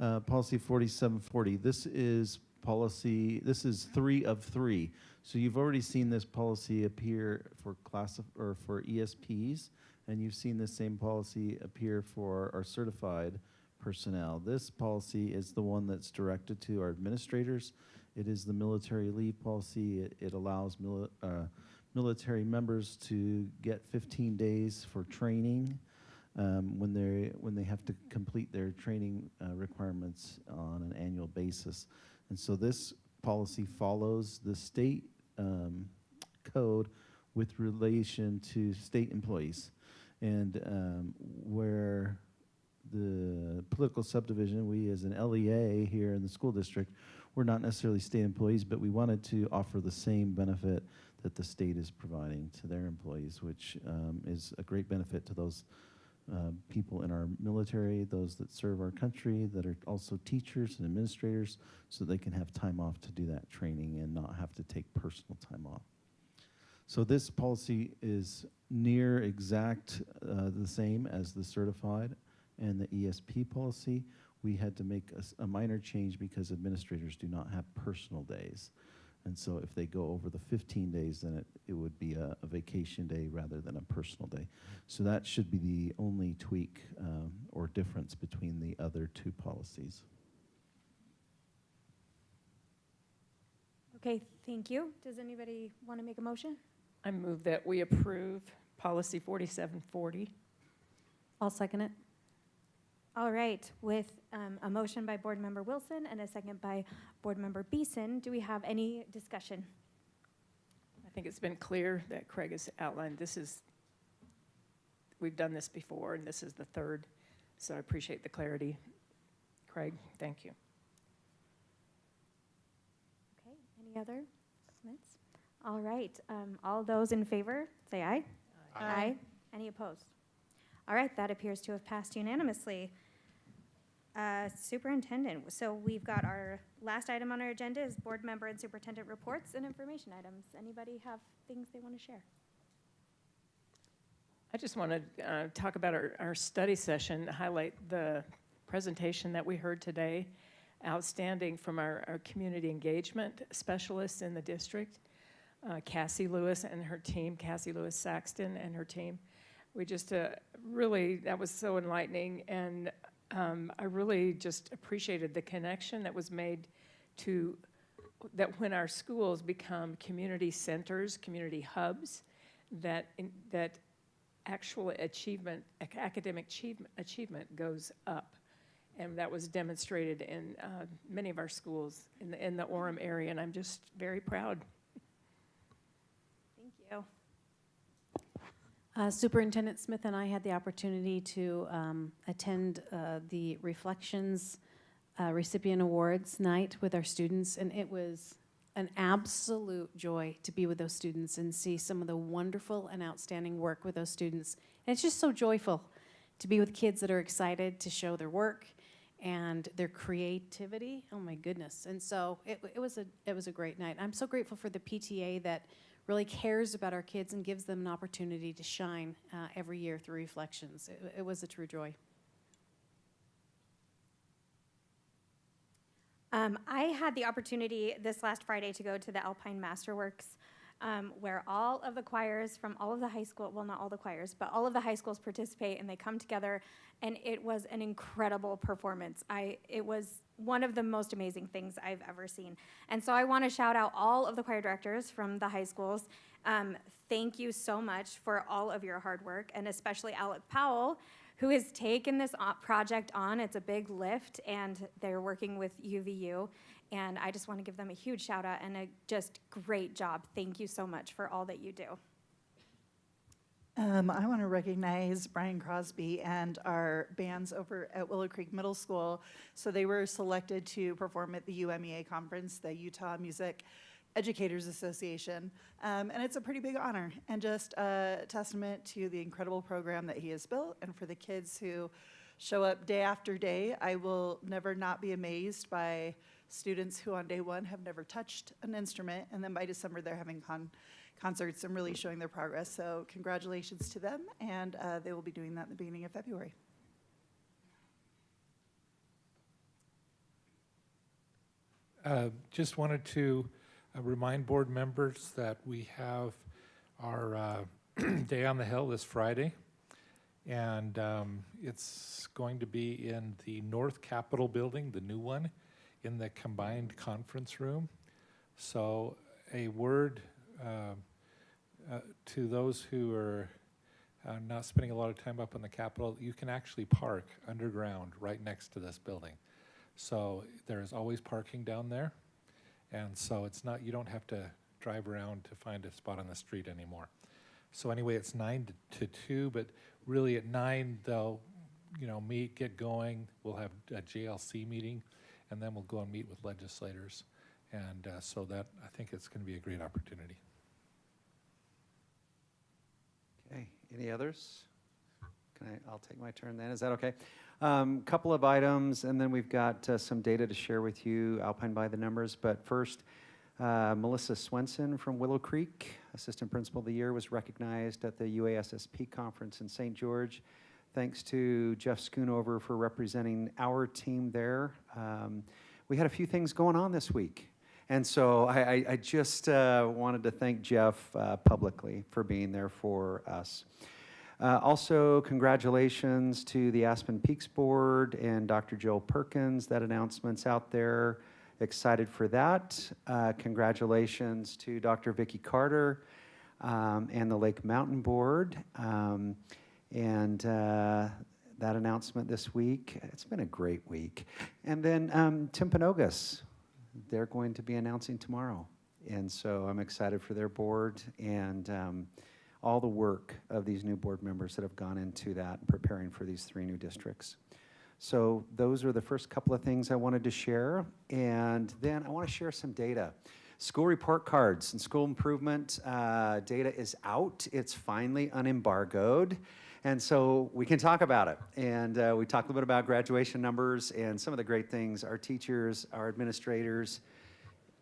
yes. Policy 4740. This is 3 of 3. So you've already seen this policy appear for for ESPs, and you've seen this same policy appear for our certified personnel. This policy is the one that's directed to our administrators. It is the military leave policy. It allows military members to get 15 days for training when they have to complete their training requirements on an annual basis. And so this policy follows the state code with relation to state employees. And where the political subdivision, we as an LEA here in the school district, we're not necessarily state employees, but we wanted to offer the same benefit that the state is providing to their employees, which is a great benefit to those people in our military, those that serve our country, that are also teachers and administrators, so they can have time off to do that training and not have to take personal time off. So this policy is near exact the same as the certified and the ESP policy. We had to make a minor change because administrators do not have personal days. And so if they go over the 15 days, then it would be a vacation day rather than a personal day. So that should be the only tweak or difference between the other two policies. Okay, thank you. Does anybody want to make a motion? I move that we approve policy 4740. I'll second it. All right, with a motion by Board Member Wilson and a second by Board Member Beeson, do we have any discussion? I think it's been clear that Craig has outlined we've done this before, and this is the third, so I appreciate the clarity. Craig, thank you. Okay, any other comments? All right, all those in favor, say aye. Aye. Aye. Any opposed? All right, that appears to have passed unanimously. Superintendent, so we've got our last item on our agenda is board member and superintendent reports and information items. Anybody have things they want to share? I just want to talk about our study session, highlight the presentation that we heard today, outstanding from our community engagement specialists in the district, Cassie Lewis and her team, Cassie Lewis Saxton and her team. We just really, that was so enlightening, and I really just appreciated the connection that was made to that when our schools become community centers, community hubs, that actual achievement, academic achievement goes up. And that was demonstrated in many of our schools in the Orem area, and I'm just very proud. Thank you. Superintendent Smith and I had the opportunity to attend the Reflections Recipient Awards night with our students, and it was an absolute joy to be with those students and see some of the wonderful and outstanding work with those students. And it's just so joyful to be with kids that are excited to show their work and their creativity. Oh my goodness. And so it was a great night. I'm so grateful for the PTA that really cares about our kids and gives them an opportunity to shine every year through Reflections. It was a true joy. I had the opportunity this last Friday to go to the Alpine Masterworks, where all of the choirs from all of the high school, well, not all the choirs, but all of the high schools participate and they come together, and it was an incredible performance. It was one of the most amazing things I've ever seen. And so I want to shout out all of the choir directors from the high schools. Thank you so much for all of your hard work, and especially Alec Powell, who has taken this project on. It's a big lift, and they're working with UVU. And I just want to give them a huge shout out and a just great job. Thank you so much for all that you do. I want to recognize Brian Crosby and our bands over at Willow Creek Middle School. So they were selected to perform at the UMEA conference, the Utah Music Educators Association. And it's a pretty big honor and just a testament to the incredible program that he has built, and for the kids who show up day after day. I will never not be amazed by students who on day one have never touched an instrument, and then by December they're having concerts and really showing their progress. So congratulations to them, and they will be doing that in the beginning of February. Just wanted to remind board members that we have our Day on the Hill this Friday, and it's going to be in the North Capitol building, the new one, in the combined conference room. So a word to those who are not spending a lot of time up on the Capitol, you can actually park underground right next to this building. So there's always parking down there. And so it's not, you don't have to drive around to find a spot on the street anymore. So anyway, it's 9 to 2, but really at 9 they'll, meet, get going. We'll have a JLC meeting, and then we'll go and meet with legislators. And so that, I think it's going to be a great opportunity. Okay, any others? I'll take my turn then, is that okay? Couple of items, and then we've got some data to share with you, Alpine by the numbers. But first, Melissa Swenson from Willow Creek, Assistant Principal of the Year, was recognized at the UASSP conference in St. George. Thanks to Jeff Schoonover for representing our team there. We had a few things going on this week. And so I just wanted to thank Jeff publicly for being there for us. Also, congratulations to the Aspen Peaks Board and Dr. Joel Perkins. That announcement's out there. Excited for that. Congratulations to Dr. Vicki Carter and the Lake Mountain Board. That announcement this week, it's been a great week. And then Timpanogos, they're going to be announcing tomorrow. And so I'm excited for their board and all the work of these new board members that have gone into that and preparing for these 3 new districts. So those are the first couple of things I wanted to share. And then I want to share some data. School report cards and school improvement data is out. It's finally unembargoed. And so we can talk about it. And we talked a little bit about graduation numbers and some of the great things our teachers, our administrators,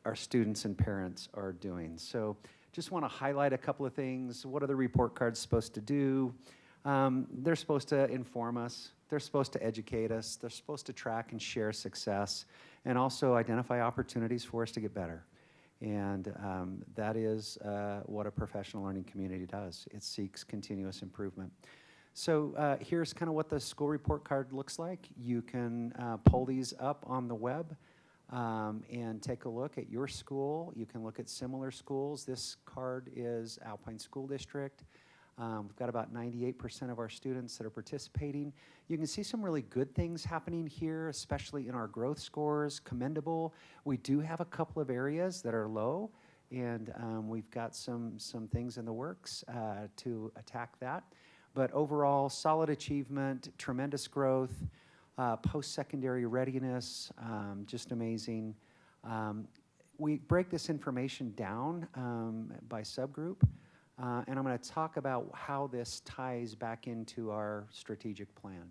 our students and parents are doing. So just want to highlight a couple of things. What are the report cards supposed to do? They're supposed to inform us. They're supposed to educate us. They're supposed to track and share success and also identify opportunities for us to get better. And that is what a professional learning community does. It seeks continuous improvement. So here's kind of what the school report card looks like. You can pull these up on the web and take a look at your school. You can look at similar schools. This card is Alpine School District. We've got about 98% of our students that are participating. You can see some really good things happening here, especially in our growth scores, commendable. We do have a couple of areas that are low, and we've got some things in the works to attack that. But overall, solid achievement, tremendous growth, post-secondary readiness, just amazing. We break this information down by subgroup. And I'm going to talk about how this ties back into our strategic plan.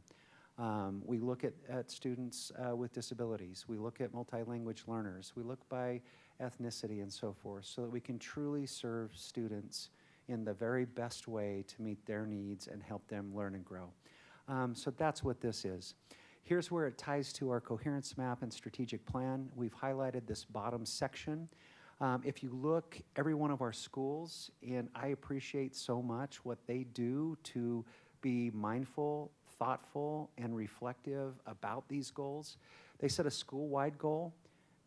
We look at students with disabilities. We look at multilanguage learners. We look by ethnicity and so forth so that we can truly serve students in the very best way to meet their needs and help them learn and grow. So that's what this is. Here's where it ties to our coherence map and strategic plan. We've highlighted this bottom section. If you look, every one of our schools, and I appreciate so much what they do to be mindful, thoughtful, and reflective about these goals. They set a school-wide goal,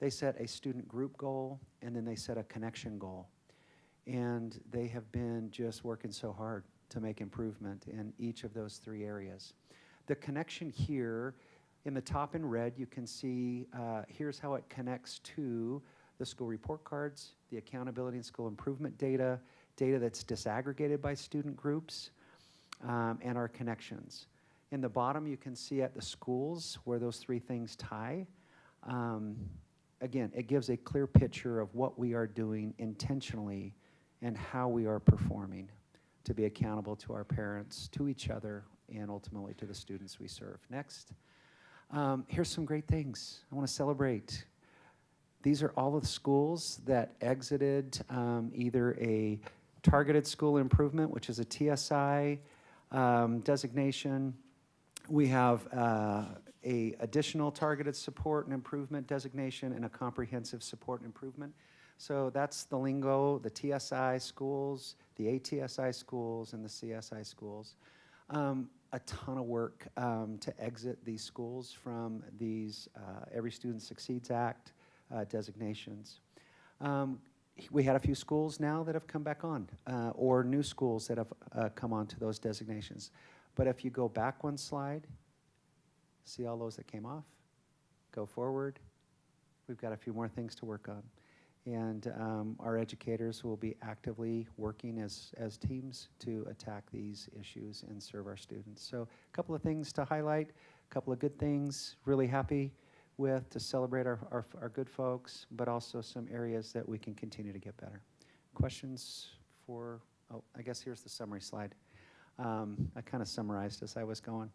they set a student group goal, and then they set a connection goal. And they have been just working so hard to make improvement in each of those 3 areas. The connection here, in the top in red, you can see here's how it connects to the school report cards, the accountability and school improvement data, data that's disaggregated by student groups, and our connections. In the bottom, you can see at the schools where those 3 things tie. Again, it gives a clear picture of what we are doing intentionally and how we are performing to be accountable to our parents, to each other, and ultimately to the students we serve. Next. Here's some great things I want to celebrate. These are all of the schools that exited either a targeted school improvement, which is a TSI designation. We have a additional targeted support and improvement designation and a comprehensive support and improvement. So that's the lingo, the TSI schools, the ATSI schools, and the CSI schools. A ton of work to exit these schools from these Every Student Succeeds Act designations. We had a few schools now that have come back on, or new schools that have come on to those designations. But if you go back one slide, see all those that came off, go forward, we've got a few more things to work on. And our educators will be actively working as teams to attack these issues and serve our students. So a couple of things to highlight, a couple of good things, really happy with to celebrate our good folks, but also some areas that we can continue to get better. Questions for, oh, I guess here's the summary slide. I kind of summarized as I was going.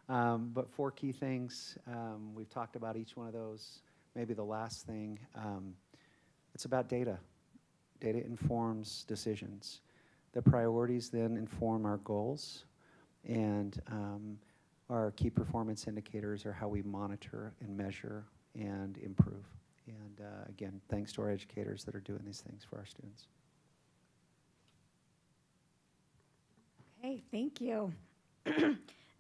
But 4 key things, we've talked about each one of those. Maybe the last thing, it's about data. Data informs decisions. The priorities then inform our goals, and our key performance indicators are how we monitor and measure and improve. And again, thanks to our educators that are doing these things for our students. Okay, thank you.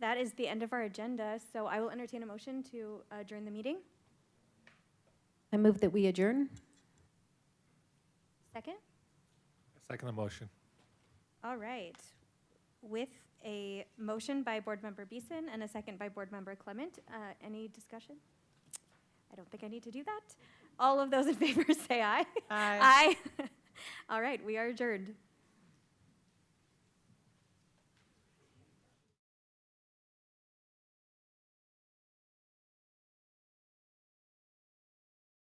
That is the end of our agenda, so I will entertain a motion to adjourn the meeting. I move that we adjourn. Second? Second the motion. All right. With a motion by Board Member Beeson and a second by Board Member Clement, any discussion? I don't think I need to do that. All of those in favor say aye. Aye. Aye. All right, we are adjourned.